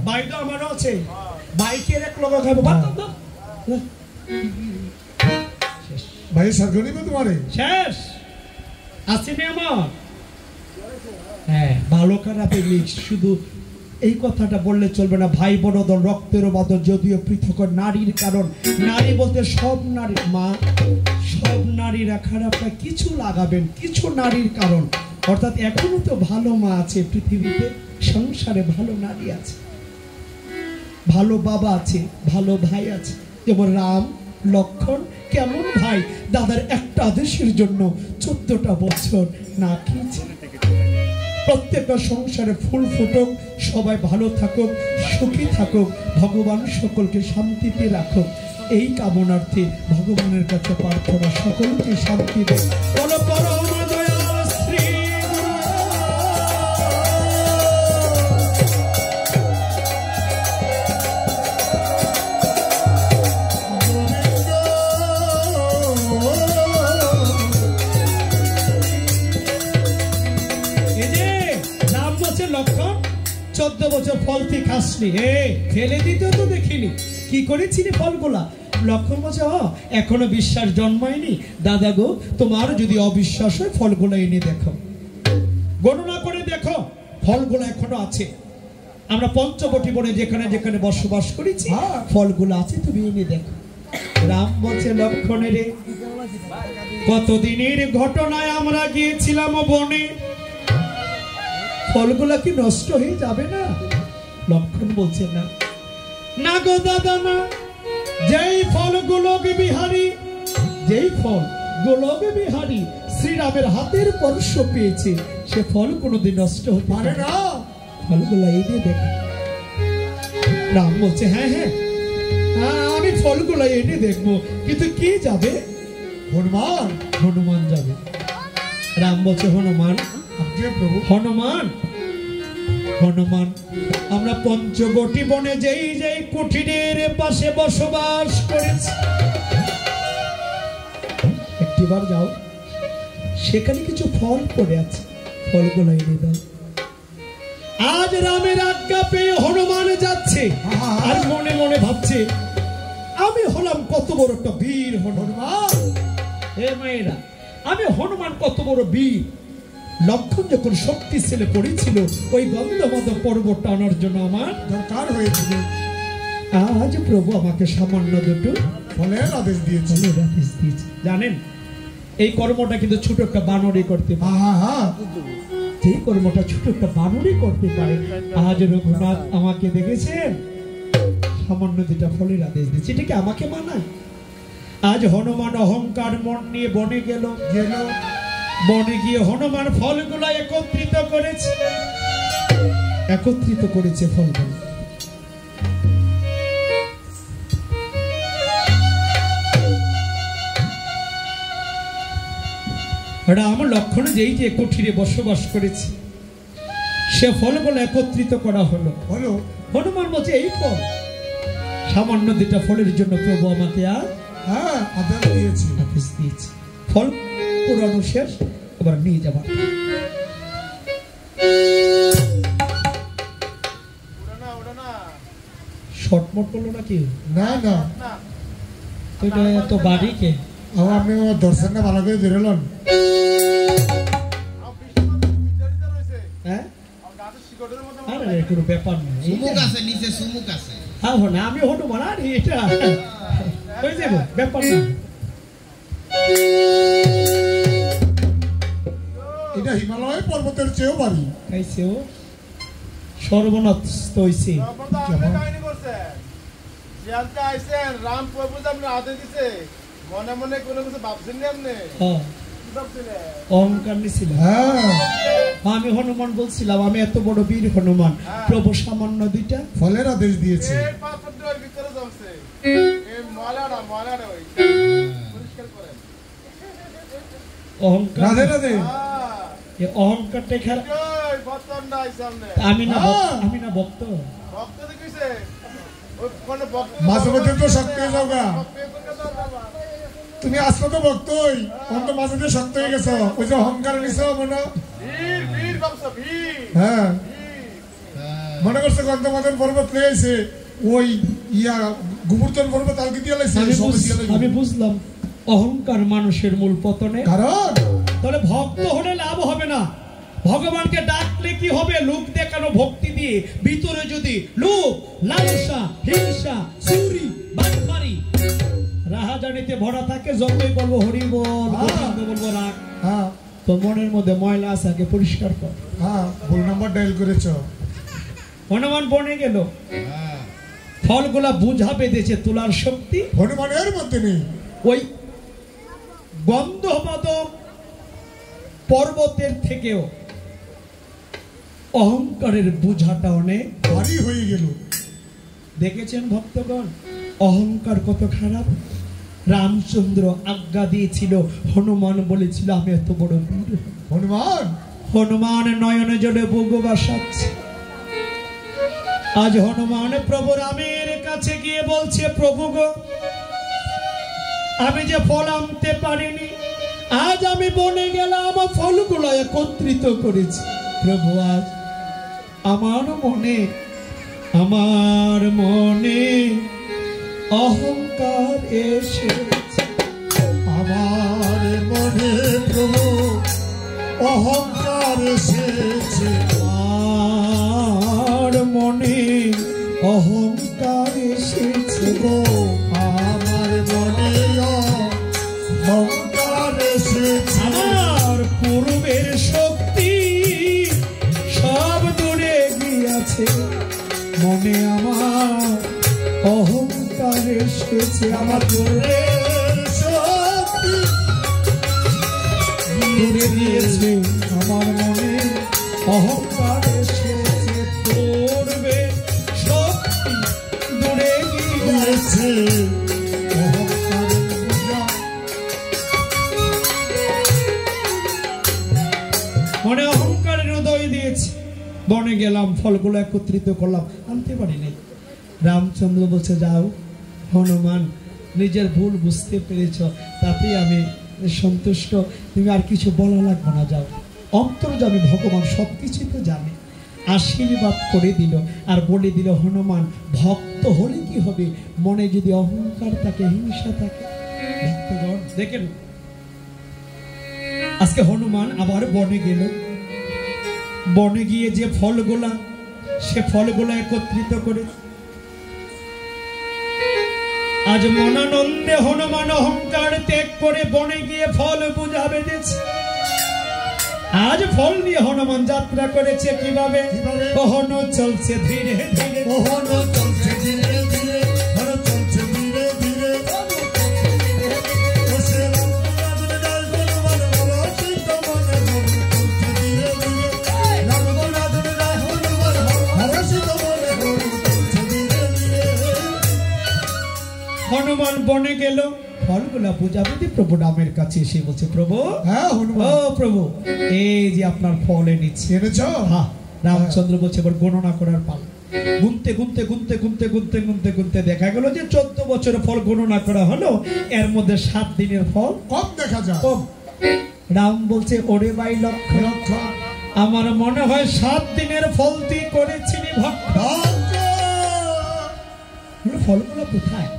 ভাই তো আমারও আছে ভাইকে এক লগে খাইবো ভাই সরকারি তো তোমারে শেষ আসেনি আমার হ্যাঁ ভালো খারাপ মিক্স শুধু এই কথাটা বললে চলবে না। ভাই বোনদল রক্তের বাদল যদিও পৃথক নারীর কারণ নারী বলতে সব নারী মা সব নারীরা খারাপ না কিছু লাগাবেন কিছু নারীর কারণ অর্থাৎ এখনো তো ভালো মা আছে পৃথিবীতে সংসারে ভালো নারী আছে ভালো বাবা আছে ভালো ভাই আছে যেমন রাম লক্ষণ কেমন ভাই দাদার একটা আদেশের জন্য 14টা বছর না খেয়েছে। প্রত্যেকটা সংসারে ফুল ফুটুক সবাই ভালো থাকুক সুখী থাকুক ভগবান সকলকে শান্তিতে রাখুক এই কামনার্থে ভগবানের কাছে প্রার্থনা সকলকে শান্তি দেয়। বলো পরম দয়াল শ্রী লক্ষণ 14 বছর ফল তুই খাসনি ফেলে দিতে তো দেখিনি কি করেছিলি ফলগুলা লক্ষণ বলছে এখনো বিশ্বাস জন্মায়নি দাদা গো তোমার যদি অবিশ্বাস হয় ফলগুলো এনে দেখো গণনা করে দেখো ফলগুলো এখনো আছে আমরা পঞ্চবটি বনে যেখানে যেখানে বসবাস করেছি ফলগুলো আছে তুমি এনে দেখো। রাম বলছে লক্ষণের কতদিনের ঘটনায় আমরা গিয়েছিলাম বনে ফলগুলা কি নষ্ট হয়ে যাবে না লক্ষণ বলছে না না গো দাদা না যেই ফল গোলক বিহারী যেই ফল গোলক বিহারী শ্রীরামের হাতের স্পর্শ পেয়েছে সে ফল কোনোদিন নষ্ট হতে পারে না ফলগুলা এনে দেখ রাম বলছে হ্যাঁ হ্যাঁ আমি ফলগুলা এনে দেখবো কিন্তু কে যাবে হনুমান হনুমান যাবে। রাম বলছে হনুমান হনুমান হনুমান আমরা পঞ্চবটি বনে যেই যেই কুঠিরের পাশে বসবাস করেছি একটিবার যাও সেখানে কিছু ফল পড়ে আছে ফলগুলো এনে দাও। আজ রামের আজ্ঞা পেয়ে হনুমান যাচ্ছে আর মনে মনে ভাবছে আমি হলাম কত বড় একটা বীর হনুমান হে মায়েরা আমি হনুমান কত বড় বীর লক্ষণ যখন শক্তি ছেলে পড়েছিল ওই গন্ধমদ পর্বত টানার জন্য আমার দরকার হয়েছিল আজ প্রভু আমাকে সামান্য দুটো ফলের আদেশ দিয়েছে জানেন এই কর্মটা কিন্তু ছোট একটা বানরই করতে পারে যে কর্মটা ছোট একটা বানরই করতে পারে আজ রঘুনাথ আমাকে দেখেছেন সামান্য দুটা ফলের আদেশ দিয়েছে এটা কি আমাকে মানায়। আজ হনুমান অহংকার মন নিয়ে বনে গেল বনে গিয়ে হনুমান ফলগুলো একত্রিত করেছে ফলগুলো রাম লক্ষণ যেই যে কুঠিরে বসবাস করেছে সে ফলগুলো একত্রিত করা হলো হনুমান বলছে এই ফল সামান্য দুটা ফলের জন্য প্রভু আমাকে আদেশ দিয়েছে ফল পুরানো শেষ এবার নিয়ে যাবার শর্টমট করলো নাকি না না ওইটা তো বাড়ি কে আপনি দর্শনটা ভালো করে বেরোলেন হ্যাঁ কোনো ব্যাপার নেই আমি হনুমান আর এটা হয়ে যাব ব্যাপার না। এটা হিমালয় পর্বতের চেয়েও বাড়ি। খাইছে ও সর্বনাশ হইছে। রাম প্রভু আপনি হাতে দিছে মনে মনে কোনো কিছু ভাবছেন না আপনি? অহংকার নিছিল। হ্যাঁ আমি হনুমান বলছিলাম আমি এত বড় বীর হনুমান, প্রভু সামান্য দুইটা ফলের আদেশ দিয়েছে। এই পাথরটার ভিতরে জমছে এই ময়লাটা ওই পরিষ্কার করেন। অহংকার রাধে রাধে। এই অহংকারটা খারাপ। ওই বর্তমানটা আইছে আপনি। আমি না ভক্ত। ভক্ত দেখিছে ওই কোন ভক্ত মাঝে মধ্যে তো শক্ত হয়ে যাও গা। তুমি আসলে তো ভক্তই অন্ত মাঝে দিয়ে শক্ত হয়ে গেছো। ওই যে অহংকার নিছো মনে বীর বংশ বীর। হ্যাঁ মনে করছে গন্ধমাদন পর্বত লেগেছে ওই ইয়া গোবর্ধন পর্বত আলগি দিয়ে লাইছে। আমি বুঝলাম অহংকার মানুষের মূল পতনে কারণ। তাহলে ভক্ত হলে লাভ হবে না। ভগবানকে ডাকলে কি হবে? লোক দেখানো ভক্তি দিয়ে ভিতরে যদি লোভ, লালসা, হিংসা, চুরি, বাটপারি, রাহাজানিতে ভরা থাকে, যতই বলবো হরি বল, গোবিন্দ বলবো রাখ, হ্যাঁ তো মনের মধ্যে ময়লা আছে, আগে পরিষ্কার কর। হ্যাঁ ভুল নাম্বার ডায়াল করেছো। হনুমান বনে গেল, ফলগুলা বুঝা বেঁধেছে, তোলার শক্তি হনুমানের মধ্যে নেই। ওই গন্ধমাদ পর্বতের থেকেও অহংকারের বুঝাটা অনেক ভারী হয়ে গেল। দেখেছেন ভক্তগণ অহংকার কত খারাপ। রামচন্দ্র আজ্ঞা দিয়েছিল, হনুমান বলেছিল আমি এত বড় বীর। হনুমান নয়নে জলে বুক বাসাচ্ছে। আজ হনুমান প্রভু রামের কাছে গিয়ে বলছে, প্রভু গো আমি যে ফল আনতে পারিনি, আজ আমি বনে গেলাম, ফলগুলো একত্রিত করেছি। প্রভু আজ আমার মনে অহংকার এসেছে। আমার মনে প্রভু অহংকার এসেছে। আমার মনে অহংকার এসেছে গো, আমার মনে অহংকার এসেছে। আমার পূর্বের শক্তি সব দূরে গিয়েছে, মনে আমার অহংকার এসেছে। আমার পূর্বের শক্তি দূরে গিয়েছে, আমার মনে অহংকার এসেছে। পূর্বের শক্তি দূরে গিয়েছে, মনে অহংকারের উদয় দিয়েছে। বনে গেলাম, ফলগুলো একত্রিত করলাম, আনতে পারি নাই। রামচন্দ্র বলছে যাও হনুমান, নিজের ভুল বুঝতে পেরেছ, তাতেই আমি সন্তুষ্ট, তুমি আর কিছু বলা লাগবে না, যাও। অন্তর্যামী ভগবান সবকিছু তো জানে। আশীর্বাদ করে দিল আর বলে দিল, হনুমান ভক্ত হলে কি হবে? মনে যদি অহংকার থাকে, হিংসা থাকে। ভক্তগণ দেখেন, আজকে হনুমান আবার বনে গেল। বনে গিয়ে যে ফলগুলা, সে ফলগুলা একত্রিত করে আজ মনানন্দে হনুমান অহংকার ত্যাগ করে বনে গিয়ে ফল বুঝা বেঁধেছে। আজ ফল নিয়ে হনুমান যাত্রা করেছে। কিভাবে? ওহন চলছে ধীরে ধীরে, ওহন চলছে ধীরে ধীরে, ওহন চলছে ধীরে ধীরে। হনুমান বনে গেল, ফলগুলা পূজা বেঁধে প্রভু রামের কাছে এসে বলছে, প্রভু হ্যাঁ হনুমান, ও প্রভু এই যে আপনার ফল এনেছি। এনেছ? হ্যাঁ। রামচন্দ্র বলছে, এবার গণনা করার পালা। গুনতে গুনতে গুনতে গুনতে গুনতে গুনতে গুনতে দেখা গেল যে 14 বছরের ফল গণনা করা হলো, এর মধ্যে 7 দিনের ফল কম দেখা যায়। কম। রাম বলছে, ওরে ভাই লক্ষণ, আমার মনে হয় 7 দিনের ফল তুই করেছিলি ভক্ত। ফলগুলো কোথায়?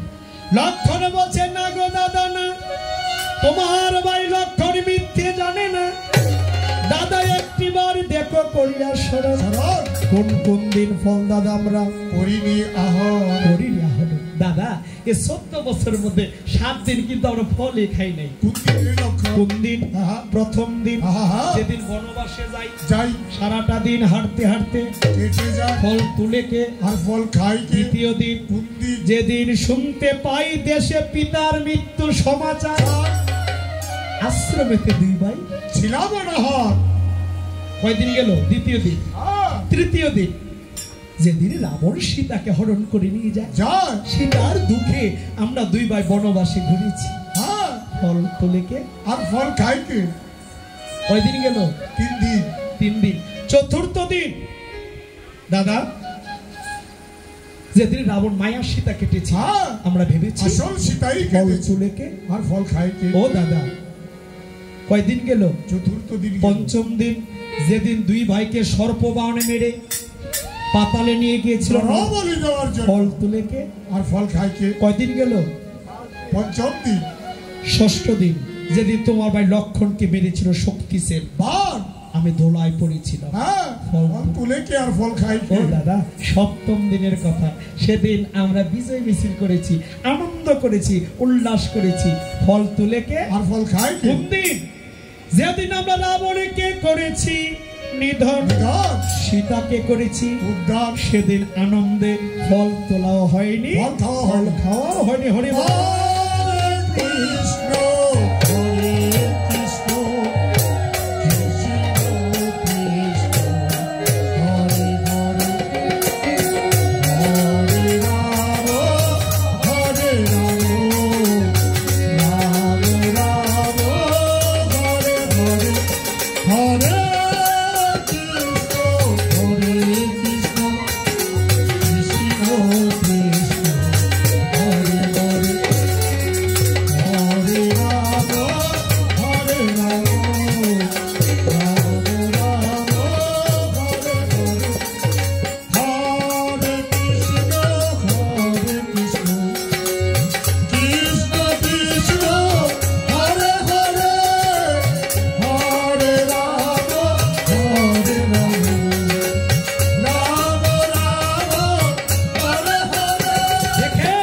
লক্ষণ বলছে, না গো দাদা না, তোমার ভাই লক্ষণ মিথ্যে জানে না। দাদা একটিবার দেখো করিয়া স্মরণ, কোন কোন দিন ফল দাদা আমরা করিনি আহরণ। করিনি আহরণ। দাদা আজকে 14 বছরের মধ্যে 7 দিন কিন্তু আমরা ফলই খাই নাই। কোন দিনের লক্ষণ? কোন দিন? আহা। প্রথম দিন আহা। যেদিন বনবাসে যাই সারাটা দিন হাঁটতে হাঁটতে কেটে যায় ফল তুলে কে আর ফল খাই কে? দ্বিতীয় দিন কোন দিন? যেদিন শুনতে পাই দেশে পিতার মৃত্যু সমাচার আশ্রমেতে 2 ভাই ছিলাম না হয় কয়দিন গেল? দ্বিতীয় দিন। তৃতীয় দিন যেদিন রাবণ সীতাকে হরণ করে নিয়ে যায়, যায় সীতার দুঃখে আমরা 2 ভাই বনবাসে ঘুরেছি। হ্যাঁ ফল তুলে কে আর ফল খাই কে? কয়দিন গেল? 3 দিন। 3 দিন। চতুর্থ দিন দাদা যেদিন রাবণ মায়া সীতা কেটেছে হ্যাঁ। আমরা ভেবেছি আসল সীতাই ফল কেটেছে তুলে কে আর ফল খাই কে? ও দাদা কয়দিন গেল? চতুর্থ দিন গেল। পঞ্চম দিন যেদিন 2 ভাইকে সর্পবাণে মেরে পাতালে নিয়ে গিয়েছিল বলি দেওয়ার জন্য ফল তুলে কে আর ফল খাই কে? কয়দিন গেল? পঞ্চম দিন। ষষ্ঠ দিন যেদিন তোমার ভাই লক্ষণকে মেরেছিল শক্তি সেন, বান আমি ধোলায় পড়েছিলাম। হ্যাঁ ফল ফল তুলে কে আর ফল খাই ও কে? দাদা সপ্তম দিনের কথা, সেদিন আমরা বিজয় মিছিল করেছি, আনন্দ করেছি, উল্লাস করেছি। ফল তুলে কে আর ফল খাই কে? কোন দিন? যেদিন আমরা রাবণকে করেছি নিধন, নিধন। সীতাকে করেছি উদ্যান। সেদিন আনন্দে ফল তোলাও হয়নি, ফল খাওয়া ফল হয়নি। খাওয়াও হয়নি। হরি বল। হরে কৃষ্ণ হরে কৃষ্ণ কৃষ্ণ কৃষ্ণ হরে হরে হরে রাম হরে রাম রাম রাম হরে হরে হরে কৃষ্ণ হরে কৃষ্ণ কৃষ্ণ কৃষ্ণ হরে হরে হরে রাম হরে রাম রাম রাম হরে হরে হরে কৃষ্ণ কৃষ্ণ কৃষ্ণ হরে হরে হরে রাম হরে রাম রাম রাম হরে হরে দেখে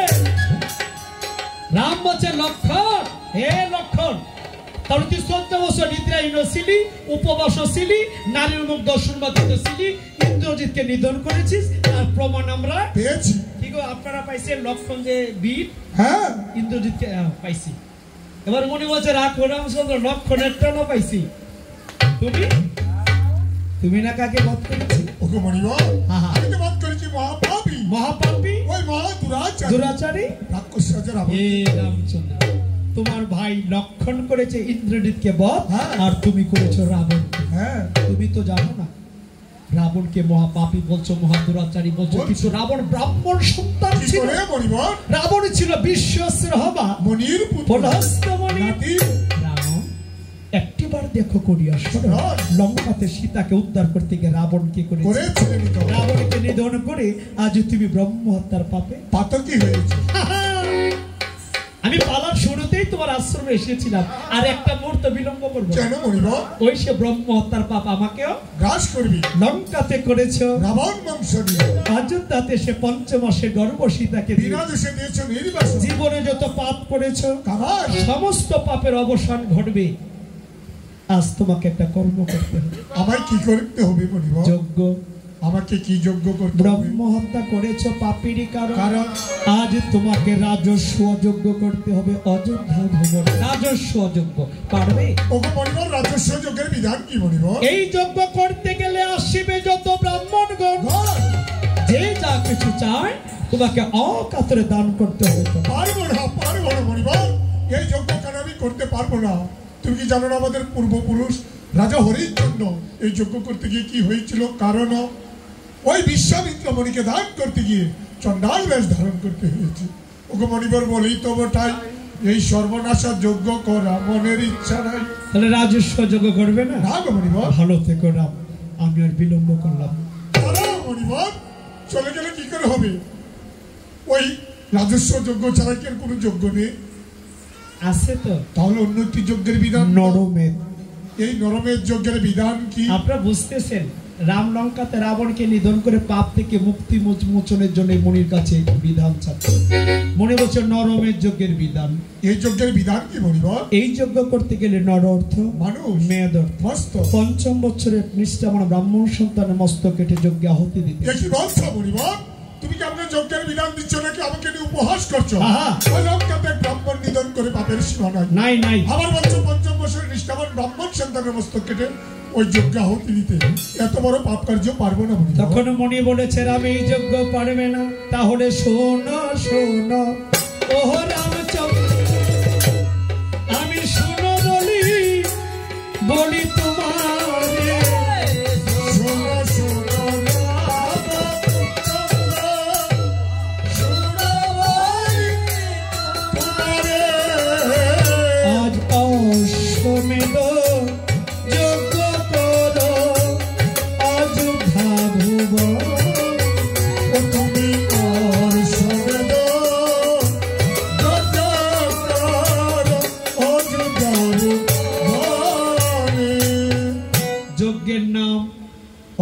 রাম বলছে লক্ষণ, হে লক্ষণ, তাহলে তুই 14 বছর নিদ্রাহীন ছিলি, উপবাস ছিলি, নারীর মুখ দর্শন বাধিত ছিলি, ইন্দ্রজিৎকে নিধন করেছিস, তার প্রমাণ আমরা পেয়েছি। ঠিক আপনারা পাইছেন। লক্ষণ যে বীর হ্যাঁ ইন্দ্রজিৎকে পাইছি। এবার মনে বলছে রাখো রামচন্দ্র লক্ষণের টানো পাইছি। তুমি না কাকে বধ করেছি? ওকে মনিব হ্যাঁ। আমি তো বাদ করেছি মহাপাপী মহাপাপী ওই মহা দুরাচারী দুরাচারী রাক্ষস রাজা রাবণ। হে রামচন্দ্র, তোমার ভাই লক্ষণ করেছে ইন্দ্রজিৎকে বধ, হ্যাঁ। আর তুমি করেছো রাবণ। হ্যাঁ তুমি তো জানো না রাবণকে মহাপাপী বলছো, মহাদুরাচারী বলছো, বলছি। কিন্তু রাবণ ব্রাহ্মণ সন্তান কি ছিল। করে মনিব? রাবণ ছিল বিশ্বস্ত্র হবা মনির পুত্র পলহস্তমণি। নাতি রাবণ একটিবার দেখো করিয়া শোনো, শোনো। লঙ্কাতে সীতাকে উদ্ধার করতে গিয়ে রাবণ কি করেছে? করেছিলেন তো। রাবণকে নিধন করে আজ তুমি ব্রহ্ম হত্যার পাপে। পাতকি হয়েছে। আমি পালার শুরুতেই তোমার আশ্রমে এসেছিলাম, আর একটা মুহূর্ত বিলম্ব করবো না। কেন মনিব? ওই সে ব্রহ্ম হত্যার পাপ আমাকেও গ্রাস করবি। লঙ্কাতে করেছো, রাবণ বংশ নিয়ে অযোধ্যাতে সে পঞ্চমাসে গর্ভ সীতাকে দিয়ে বিনা দোষে দিয়েছ নির্বাস। জীবনে যত পাপ করেছো কামার সমস্ত পাপের অবসান ঘটবে। আজ তোমাকে একটা কর্ম করতে হবে, আমায় কি করতে হবে মনিব? যজ্ঞ। আমাকে কি যোগ্য করতে হবে? ব্রহ্ম হত্যা করেছো পাপেরই কারণ। কারণ আজ তোমাকে রাজস্ব যজ্ঞ করতে হবে, অযোধ্যা ভবন রাজস্ব যজ্ঞ। পারবে? ওকে মনিব রাজস্ব যজ্ঞের বিধান কি মনিব? এই যজ্ঞ করতে গেলে আসবে যত ব্রাহ্মণগণ, ঘর যে যা কিছু চায় তোমাকে অকাতরে দান করতে হবে। পারবো না মনিব। এই যজ্ঞ কেন আমি করতে পারবো না? তুমি কি জানো না আমাদের পূর্বপুরুষ রাজা হরিশ্চন্দ্র এই যজ্ঞ করতে গিয়ে কি হয়েছিল? কারণ ওই বিশ্বামিত্র মণিকে দান করতে গিয়ে চণ্ডাল বেশ ধারণ করতে হয়েছে। ওকে মনিবর বলেই তো বটাই এই সর্বনাশা যজ্ঞ করা মনের ইচ্ছা নাই। তাহলে রাজস্ব যজ্ঞ করবে না? না গো মনিবর। ভালো থেকো রাম, আমি আর বিলম্ব করলাম। মনিবর চলে গেলে কি করে হবে? ওই রাজস্ব যজ্ঞ ছাড়া কি আর কোনো যজ্ঞ নেই? আছে তো তাহলে অন্য একটি যজ্ঞের বিধান নরমেদ। এই নরমের যজ্ঞের বিধান কি? আপনারা বুঝতেছেন রাম লঙ্কাতে রাবণকে নিধন করে পাপ থেকে মুক্তি মোচনের জন্য মনির কাছে বিধান চাচ্ছে। মনে বলছে নরমের যজ্ঞের বিধান। এই যজ্ঞের বিধান কি মনিবর? এই যজ্ঞ করতে গেলে নর অর্থ মানুষ, মেদ অর্থ। মস্তক। পঞ্চম বছরের নিষ্ঠাবান ব্রাহ্মণ সন্তানের মস্তক কেটে যজ্ঞে আহুতি দিতে। কি বলছো মনিবর? তুমি কি আমাকে যজ্ঞের বিধান দিচ্ছ নাকি আমাকে নিয়ে উপহাস করছো? আহা। ওই লঙ্কাতে ব্রাহ্মণ নিধন করে পাপের সীমা নাই। নাই নাই। আবার বলছো পঞ্চম বছরের নিষ্ঠাবান ব্রাহ্মণ সন্তানের মস্তক কেটে ওই যজ্ঞ আহুতি দিতে। এত বড় পাপ কার্য পারবো না মনিবর। তখন মণি বলেছে রাম এই যজ্ঞ পারবে না। তাহলে শোনো শোনো ও রামচন্দ্র, আমি শোনো বলি বলি তোমারে, শোনো শোনো আজ অশ্বমেধ যজ্ঞ করো অযোধ্যা ভুবন। তুমি আর সবেদ যজ্ঞের নাম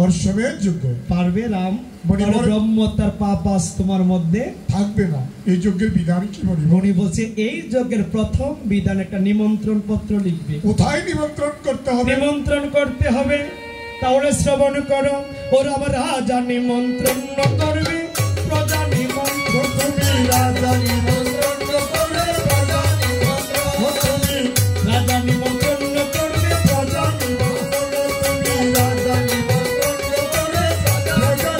অশ্বমেধ যজ্ঞ। পারবে রাম? মণিবর। ব্রহ্ম তার পাপ আজ তোমার মধ্যে থাকবে না। এই যজ্ঞের বিধান কি মনিবর? মণি বলছে এই যজ্ঞের প্রথম বিধান একটা নিমন্ত্রণ পত্র লিখবে। কোথায় নিমন্ত্রণ করতে হবে? নিমন্ত্রণ করতে হবে। তাহলে শ্রবণ করো। ওরা আমার রাজা নিমন্ত্রণ করবে প্রজা নিমন্ত্রণ। তুমি রাজা নিমন্ত্রণ করে রাজা তুমি রাজা নিমন্ত্রণ করবে প্রজা নিমন্ত্রণ তুমি রাজা নিমন্ত্রণ করে রাজা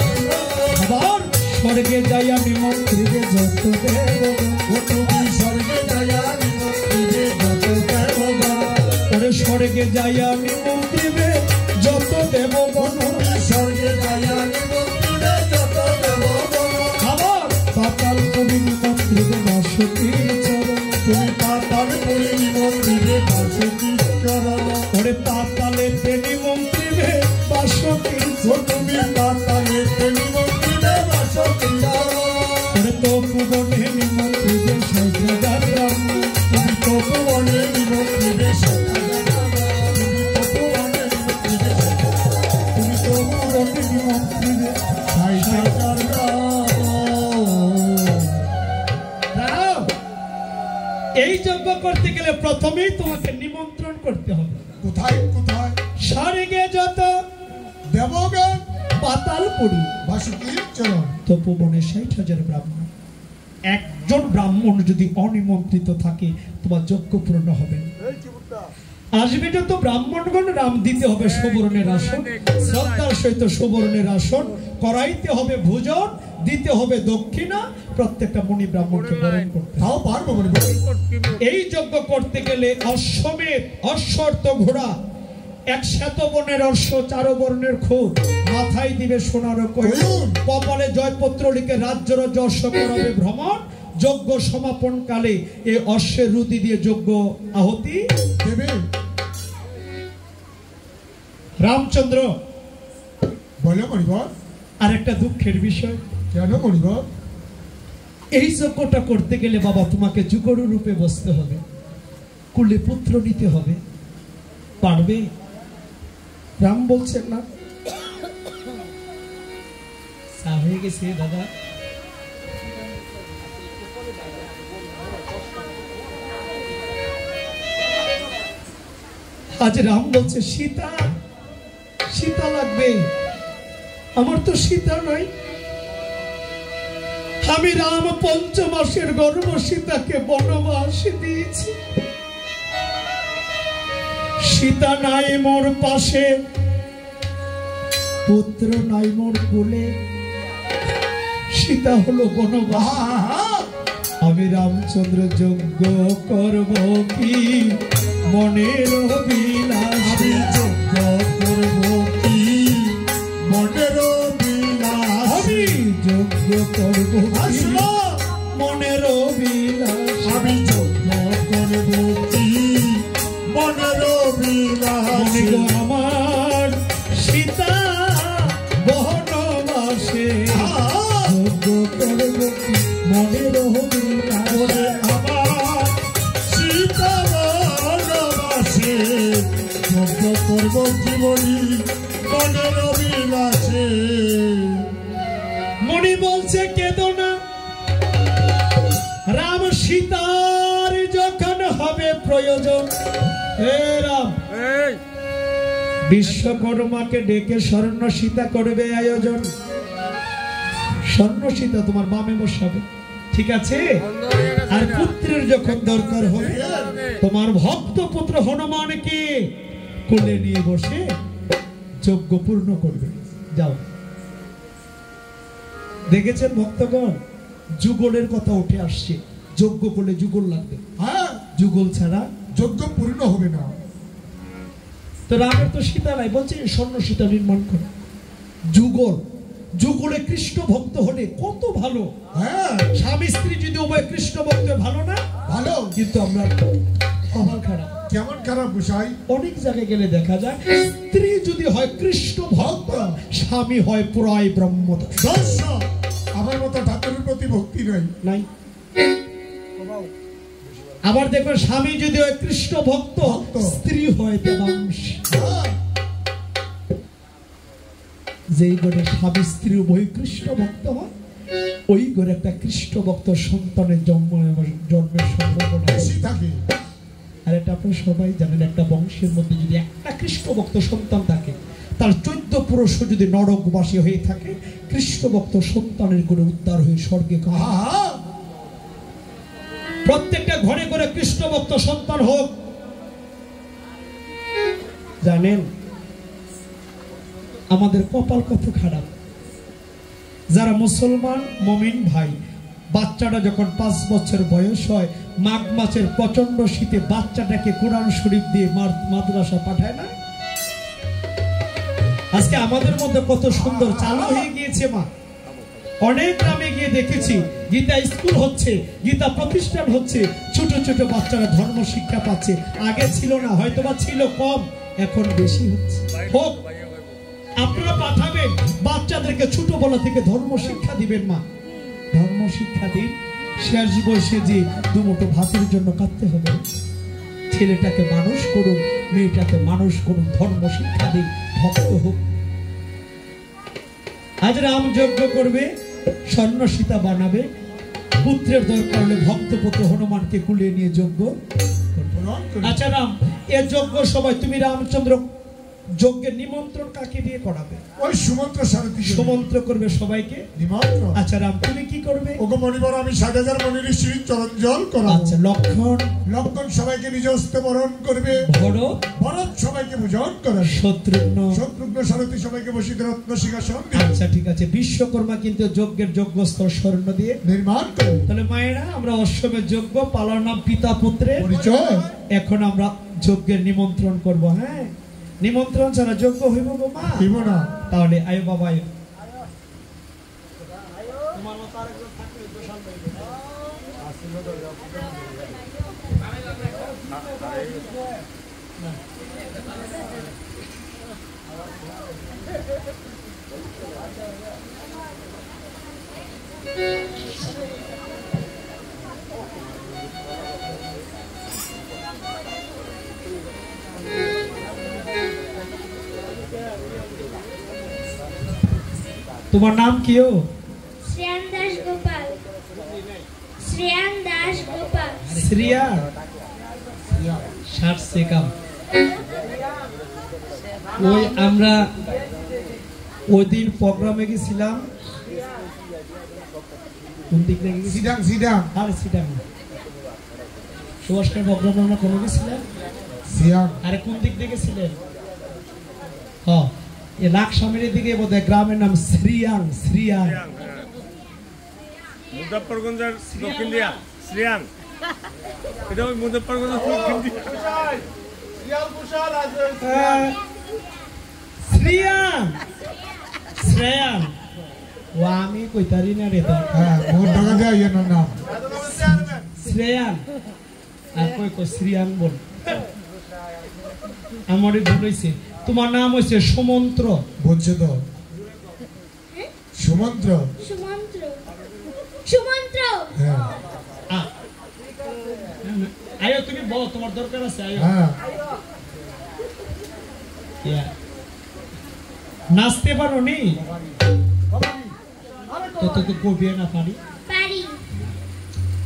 আবার স্বর্গে যাইয়া নিমন্ত্রিবে যত দেব। তুমি স্বর্গে যাইয়া নিমন্ত্রিবে যত দেবগণ। ওরে স্বর্গে যাইয়া নিমন্ত্রিবে যত দেবগণ। তুমি স্বর্গে যাইয়া নিমন্ত্রিবে যত দেবগণ। আবার পাতাল কবি নিমন্ত্রিবে বাসতি চরণ। তুমি পাতাল পুরী নিমন্ত্রিবে বাসতি চরণ। ওরে পাতালেতে নিমন্ত্রিবে বাসতি চরণ। তুমি পাতালে নিমন্ত্রিবে বাসতি চরণ। ওরে তপবনে নিমন্ত্রিবে সহজাত ব্রাহ্মণ। তুমি তপবনে নিমন্ত্রিবে সহজাত ব্রাহ্মণ। তুমি তপবনে নিমন্ত্রিবে তুমি তপবনে নিমন্ত্রিবে সহজাত ব্রাহ্মণ। রাম, এই যজ্ঞ করতে গেলে প্রথমেই তোমাকে নিমন্ত্রণ করতে হবে। কোথায় কোথায়? স্বর্গে যত দেবগণ পাতাল পুরী বাসুকি চরণ। তপবনে 60,000 ব্রাহ্মণ। একজন ব্রাহ্মণ যদি অনিমন্ত্রিত থাকে তোমার যজ্ঞ পূর্ণ হবে না। আসবে যত ব্রাহ্মণগণ রাম দিতে হবে সুবর্ণের আসন, শ্রদ্ধার সহিত সুবর্ণের আসন, করাইতে হবে ভোজন, দিতে হবে দক্ষিণা, প্রত্যেকটা মুনি ব্রাহ্মণকে বরণ করতে হবে। তাও পারবো মনিবর। এই যজ্ঞ করতে গেলে অশ্বমেধ, অশ্বর্ত ঘোড়া, এক শ্বেত বর্ণের অশ্ব, 4 বর্ণের খুর, মাথায় দিবে সোনার কয়ুন, কপালে জয়পত্র লিখে রাজ্যর যশ করাবে ভ্রমণ। যজ্ঞ সমাপন কালে এই অশ্বের রুদি দিয়ে যজ্ঞ আহুতি দেবে। রামচন্দ্র। বলো মনিবর। আর একটা দুঃখের বিষয়, কেন মনিবর? এই যজ্ঞটা করতে গেলে বাবা তোমাকে যুগড় রূপে বসতে হবে, কুলে পুত্র নিতে হবে। পারবে? রাম বলছেন না। চা হয়ে গেছে দাদা। আজ রাম বলছে সীতা, সীতা লাগবে। আমার তো সীতা নাই। আমি রাম 5 মাসের গর্ভ সীতাকে বনবাস দিয়েছি। সীতা নাই মোর পাশে, পুত্র নাই মোর কোলে, সীতা হলো বনবাস। আমি রামচন্দ্র যজ্ঞ করব কি মনের বিলাস। আমি যজ্ঞ করব কি মনের বিলাস। আমি যজ্ঞ করব মনের বিলাস। আমি যজ্ঞ করব কি মনের বিলাস। আমার সীতা বনবাসে যজ্ঞ করব কি মনের বিলাস। আমার সীতা বনবাসে যজ্ঞ করব জীবনী মনের অবিলাসে। মনি বলছে কেঁদো না, রাম সীতার যখন হবে প্রয়োজন। হে রাম, বিশ্বকর্মাকে ডেকে স্বর্ণ সীতা করবে আয়োজন। স্বর্ণ সীতা তোমার বামে বসাবে, ঠিক আছে? আর পুত্রের যখন দরকার হবে তোমার ভক্ত পুত্র হনুমানকে কোলে নিয়ে বসে যজ্ঞ পূর্ণ করবে। যাও। দেখেছেন ভক্তগণ, যুগলের কথা উঠে আসছে। যজ্ঞ করলে যুগল লাগবে, হ্যাঁ, যুগল ছাড়া যজ্ঞ পূর্ণ হবে না। তো রামের তো সীতা নাই, বলছে স্বর্ণ সীতা নির্মাণ করে। যুগল, যুগলে কৃষ্ণ ভক্ত হলে কত ভালো। হ্যাঁ, স্বামী স্ত্রী যদি উভয় কৃষ্ণ ভক্ত, ভালো না? ভালো। কিন্তু আমরা কপাল খারাপ। কেমন খারাপ গোসাই? অনেক জায়গায় গেলে দেখা যায় স্ত্রী যদি হয় কৃষ্ণ ভক্ত, স্বামী হয় পুরাই ব্রহ্মদর্শ। আমার মতো ঠাকুরের প্রতি ভক্তি নাই। আবার দেখবেন স্বামী যদি হয় কৃষ্ণ ভক্ত, স্ত্রী হয় দেবাংশী। যেই ঘরে স্বামী স্ত্রী উভয় কৃষ্ণ ভক্ত হয়, ওই ঘরে একটা কৃষ্ণ ভক্ত সন্তানের জন্মের সম্ভাবনা বেশি থাকে। আর এটা আপনারা সবাই জানেন, একটা বংশের মধ্যে যদি একটা কৃষ্ণ ভক্ত সন্তান থাকে, তার 14 পুরুষ যদি নরকবাসী হয়ে থাকে, কৃষ্ণ ভক্ত সন্তানের করে উদ্ধার হয়ে স্বর্গে। প্রত্যেকটা ঘরে ঘরে কৃষ্ণ ভক্ত সন্তান হোক। জানেন আমাদের কপাল কত খারাপ। যারা মুসলমান মুমিন ভাই, বাচ্চাটা যখন 5 বছর বয়স হয়, মাঘ মাসের প্রচন্ড শীতে বাচ্চাটাকে কোরআন শরীফ দিয়ে মাদ্রাসা পাঠায় না? আজকে আমাদের মধ্যে কত সুন্দর চালু হয়ে গিয়েছে মা। অনেক গ্রামে গিয়ে দেখেছি গীতা স্কুল হচ্ছে, গীতা প্রতিষ্ঠান হচ্ছে, ছোট ছোট বাচ্চারা ধর্ম শিক্ষা পাচ্ছে। আগে ছিল না, হয়তোবা ছিল কম, এখন বেশি হচ্ছে। হোক, আপনারা পাঠাবেন বাচ্চাদেরকে ছোটবেলা থেকে ধর্ম শিক্ষা দিবেন মা। ধর্ম শিক্ষা দিন, শেষ বয়সে যে দুমুঠো ভাতের জন্য কাঁদতে হবে। ছেলেটাকে মানুষ করুন, মেয়েটাকে মানুষ করুন, ধর্ম শিক্ষা দিন, ভক্ত হোক। আজ রাম যজ্ঞ করবে, স্বর্ণ সীতা বানাবে, পুত্রের দরকার হলে ভক্ত পুত্র হনুমানকে কুলিয়ে নিয়ে যজ্ঞ। আচ্ছা রাম, এ যজ্ঞ সবাই তুমি রামচন্দ্র যজ্ঞের নিমন্ত্রণ কাকে দিয়ে করাবে? ওই সুমন্ত্র সারথি সুমন্ত্র করবে সবাইকে নিমন্ত্রণ। আচ্ছা রাম, তুমি কি করবে? ওগো মণিবর, আমি 60,000 মণি ঋষির চরণ জল করাবো। আচ্ছা লক্ষণ? লক্ষণ সবাইকে নিজ হস্তে বরণ করবে। ভরত? ভরত সবাইকে ভোজন করাবে। শত্রুঘ্ন? শত্রুঘ্ন সারথি সবাইকে বসিত রত্ন সিংহাসন দিবে। আচ্ছা ঠিক আছে। বিশ্বকর্মা কিন্তু যজ্ঞের যজ্ঞস্থল স্বর্ণ দিয়ে নির্মাণ করবে। তাহলে মায়েরা, আমরা অশ্বমের যজ্ঞ পালন নাম পিতা পুত্রের পরিচয়। এখন আমরা যজ্ঞের নিমন্ত্রণ করব। হ্যাঁ, নিমন্ত্রণ ছাড়া যজ্ঞ হইব গো মা? হইব না। তাহলে আয় বাবা আয়। তোমার নাম কি? শ্রেয়ান দাস গোপাল। শ্রেয়ান দাস গোপাল। শ্রিয়া ষাট সেকাম। ওই আমরা ওই দিন প্রোগ্রামে গেছিলাম, কোন দিক থেকে গেছি? সিডাং সিডাং। আর সিডাং সুভাষকার প্রোগ্রামে আমরা কোন গেছিলাম? সিয়াং। আরে কোন দিক থেকে গেছিলেন? হ্যাঁ, এই লাকসামের দিকে বোধহয় গ্রামের নাম শ্রিয়াং। শ্রিয়াং মুজফ্ফরগঞ্জের দক্ষিণ দিয়া শ্রিয়াং। এটা ওই মুজফ্ফরগঞ্জের দক্ষিণ দিয়া শিয়াল কুশাল আছে। শ্রিয়াং শ্রেয়াং। ও আমি কইতারি না রে। হ্যাঁ, বহুত টাকা দেয় এর নাম শ্রেয়াং। আর কই কই শ্রিয়াং বল। আমারই ভুল হইছে। তোমার নাম হইছে সুমন্ত্র। বলছে তো সুমন্ত্র। সুমন্ত্র। সুমন্ত্র। হ্যাঁ। আয়ো তুমি বল, তোমার দরকার আছে। আয়ো। হ্যাঁ। নাচতে পারো নি? তো কবি না পারি।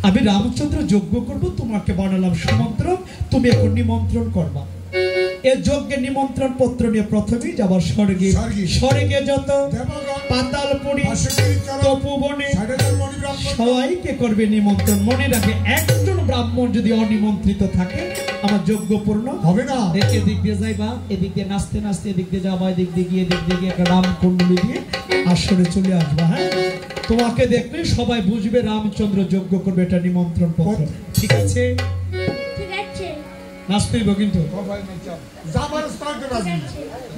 আমি রামচন্দ্র যজ্ঞ করব, তোমাকে বানালাম সুমন্ত্র, তুমি এখন নিমন্ত্রণ করবা। এই যজ্ঞে নিমন্ত্রণ পত্র নিয়ে প্রথমেই যাবার স্বর্গে। স্বর্গে যত পাতালপুরী তপোবনে সবাইকে করবে নিমন্ত্রণ। মনে রাখে, একজন ব্রাহ্মণ যদি অনিমন্ত্রিত থাকে আমার যজ্ঞ পূর্ণ হবে না। এদিক দিয়ে যাইবা, এদিক দিয়ে নাচতে নাচতে এদিক দিয়ে যাবা, এদিক দিয়ে গিয়ে এদিক দিয়ে গিয়ে একটা রাম কুণ্ডলী দিয়ে আসরে চলে আসবা। হ্যাঁ, তোমাকে দেখলে সবাই বুঝবে রামচন্দ্র যজ্ঞ করবে, এটা নিমন্ত্রণ পত্র। ঠিক আছে? নাচতে হইব কিন্তু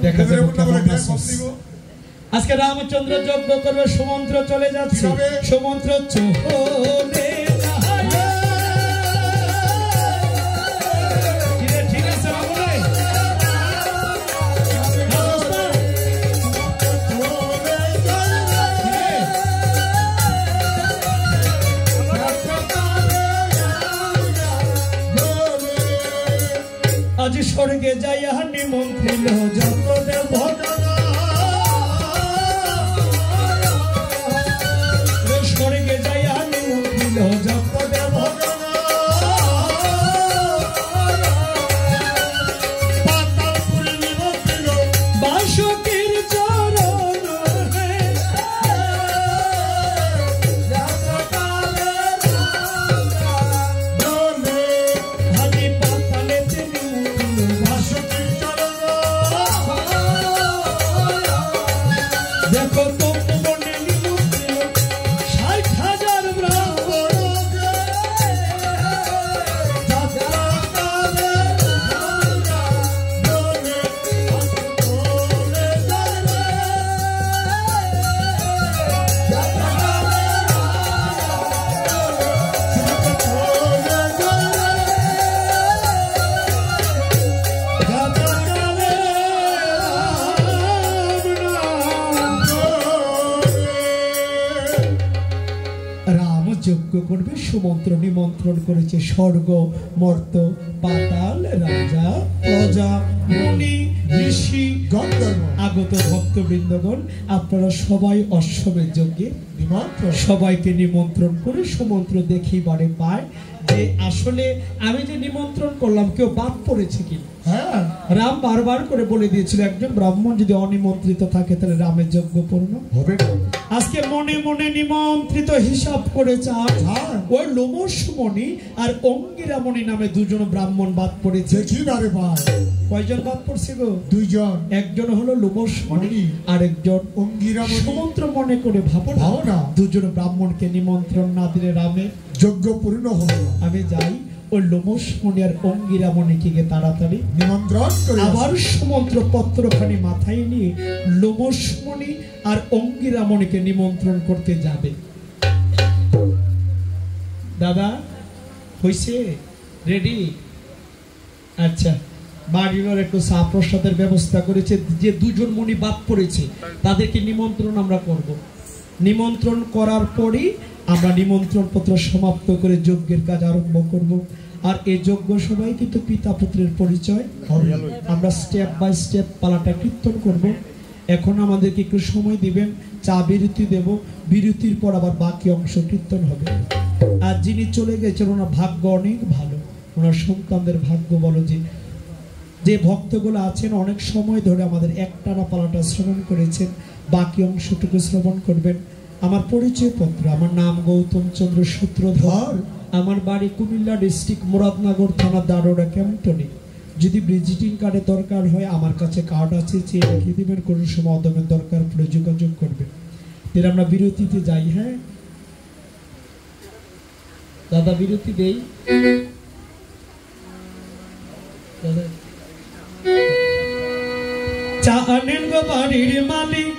দেখা যাবে কেমন নাচছিস। আজকে রামচন্দ্র যজ্ঞ করবে, সুমন্ত্র চলে যাচ্ছে। সুমন্ত্র চলে ঠিক আছে আজ স্বর্গে যাইয়া নিমন্ত্রিল যত দেব স্বর্গে যাইয়া নিমন্ত্রিল যত দেব বাসুকীর চরণ হাতি পাতালে দেখো তো মনে নিমন্ত্রিল ৬০,০০০ ব্রাহ্মণ যজ্ঞ করবে। সুমন্ত্র নিমন্ত্রণ করেছে স্বর্গ, মর্ত, পাতাল, রাজা, প্রজা, মুনি, ঋষি, গন্ধর্ব, আগত ভক্তবৃন্দগণ। আপনারা সবাই অশ্বমেধ যজ্ঞে সবাইকে নিমন্ত্রণ করে সুমন্ত্র দেখি বারে পায় যে আসলে আমি যে নিমন্ত্রণ করলাম কেউ বাদ পড়েছে কিনা। হ্যাঁ, রাম বারবার করে বলে দিয়েছিল একজন ব্রাহ্মণ যদি অনিমন্ত্রিত থাকে তাহলে রামের যজ্ঞ পূর্ণ হবে না। আজকে মনে মনে নিমন্ত্রিত হিসাব করে চান, ওই লোমস মণি আর অঙ্গিরা মণি নামে দুজন ব্রাহ্মণ বাদ পড়েছে। কি বারে ভাই, কয়জন বাদ পড়ছে গো? দুইজন। একজন হলো লোমস মণি আর একজন অঙ্গিরা মণি। সুমন্ত্র মনে করে ভাবো না দুজন ব্রাহ্মণকে নিমন্ত্রণ না দিলে রামের যজ্ঞ পূর্ণ হবে না। আমি যাই ওই লোমস মণি আর অঙ্গিরা মণিকে গিয়ে তাড়াতাড়ি নিমন্ত্রণ করে আবার সুমন্ত্র পত্রখানি মাথায় নিয়ে লোমস মণি আর অঙ্গিরা মণিকে নিমন্ত্রণ করতে যাবে। দাদা হইছে রেডি? আচ্ছা, বাড়ির একটু চা প্রসাদের ব্যবস্থা করেছে। যে দুজন মণি বাদ পড়েছে তাদেরকে নিমন্ত্রণ আমরা করব। নিমন্ত্রণ করার পরই আমরা নিমন্ত্রণ পত্র সমাপ্ত করে যজ্ঞের কাজ আরম্ভ করব। আর এই যজ্ঞ সবাই কিন্তু পিতা পুত্রের পরিচয় হবে। আমরা স্টেপ বাই স্টেপ পালাটা কীর্তন করব। এখন আমাদেরকে একটু সময় দিবেন, চা বিরতি দেব, বিরতির পর আবার বাকি অংশ কীর্তন হবে। আর যিনি চলে গেছেন ওনার ভাগ্য অনেক ভালো, ওনার সন্তানদের ভাগ্য বলো। যে ভক্তগুলো আছেন অনেক সময় ধরে আমাদের একটানা পালাটা শ্রবণ করেছেন, বাকি অংশটুকু শ্রবণ করবেন। আমার পরিচয় পত্র, আমার নাম গৌতম চন্দ্র সূত্রধর, আমার বাড়ি কুমিল্লা ডিস্ট্রিক্ট মুরাদনগর থানা দারোরা ক্যান্টনে। যদি ভিজিটিং কার্ডের দরকার হয় আমার কাছে কার্ড আছে, চেয়ে রেখে দেবেন। কোনো সময় অদমের দরকার পড়ে যোগাযোগ করবেন। এর আমরা বিরতিতে যাই। হ্যাঁ দাদা, বিরতি দেই দাদা। চা আনেন গো বাড়ির মালিক,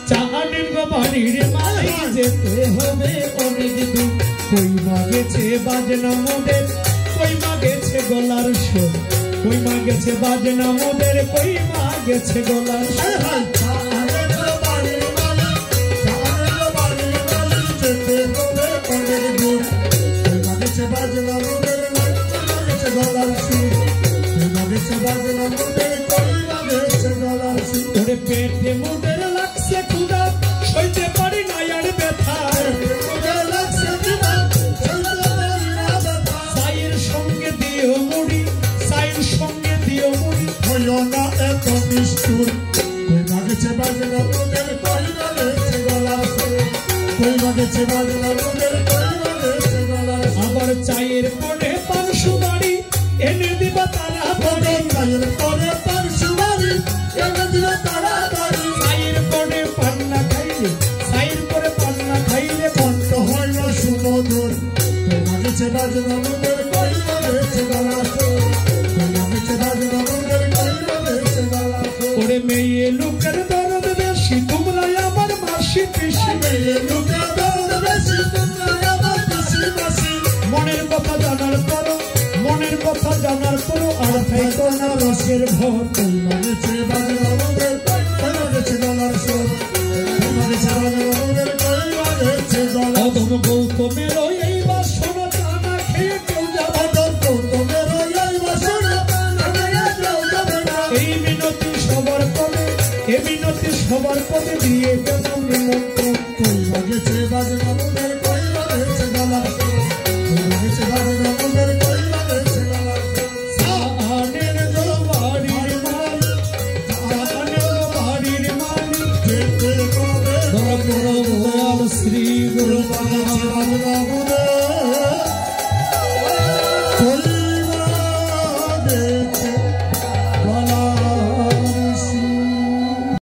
চা আনেন গো বাড়ির মালিক, যেতে হবে অনেক দূর। কই মা গেছে বাজনা মোদের, কই মা গেছে গলার সুর, কই মা গেছে বাজনা মোদের, কই মা গেছে গলার সুর। চা আনেন গো বাড়ির মালিক, চা আনেন গো বাড়ির মালিক, যেতে হবে অনেক দূর। কই মা গেছে বাজনা মোদের, কই মা গেছে গলার সুর, কই মা গেছে বাজনা মোদের, কই মা গেছে গলার সুর। গলার সুর ওরে পেটে মোদের লাগছে ক্ষুধা সইতে পারি না আর ব্যথা চায়ের সঙ্গে দিও মুড়ি চায়ের সঙ্গে দিও মুড়ি হইও না এত নিষ্ঠুর কই ভাগেছে বাজনা তোদের কই ভাগেছে গলার সুর কই ভাগেছে বাজনা তোদের কই ভাগেছে গলার সুর আবার চায়ের পরে পান সুবাড়ি এনে দিবা তারা পরে চায়ের পরে পান সুবারি এনে দিবা তাড়াতাড়ি চায়ের পরে পান না খাইলে চায়ের পরে পান না খাইলে কণ্ঠ হয় না সুমধুর কই ভাগেছে বাজনা তোদের কই ভাগেছে গলার সুর কই ভাগেছে বাজনা তোদের কই ভাগেছে গলার সুর ওরে মেয়ে লোকের দরদ বেশি তোমরা আমার মাসি পিসি মেয়ে লোকের দরদ বেশি তোমরা আমার পিসি মাসি মনের কথা জানার পরও মনের কথা জানার পরও আর থাইতো না রসের ভর কই ভাগেছে বাজনা তোদের কই ভাগেছে গলার সুর কই ভাগেছে বাজনা তোদের কই ভাগেছে গলার অধম গৌতমের এই বাসন টানা খেয়ে কেউ যাবে এই মিনতি সবার পদে এ মিনতি সবার পদে দিয়ে গেল নিমন্ত্রণ জানের বাড়ির মালিক জানের বাড়ির মালিক ধর্ম শ্রী গুরু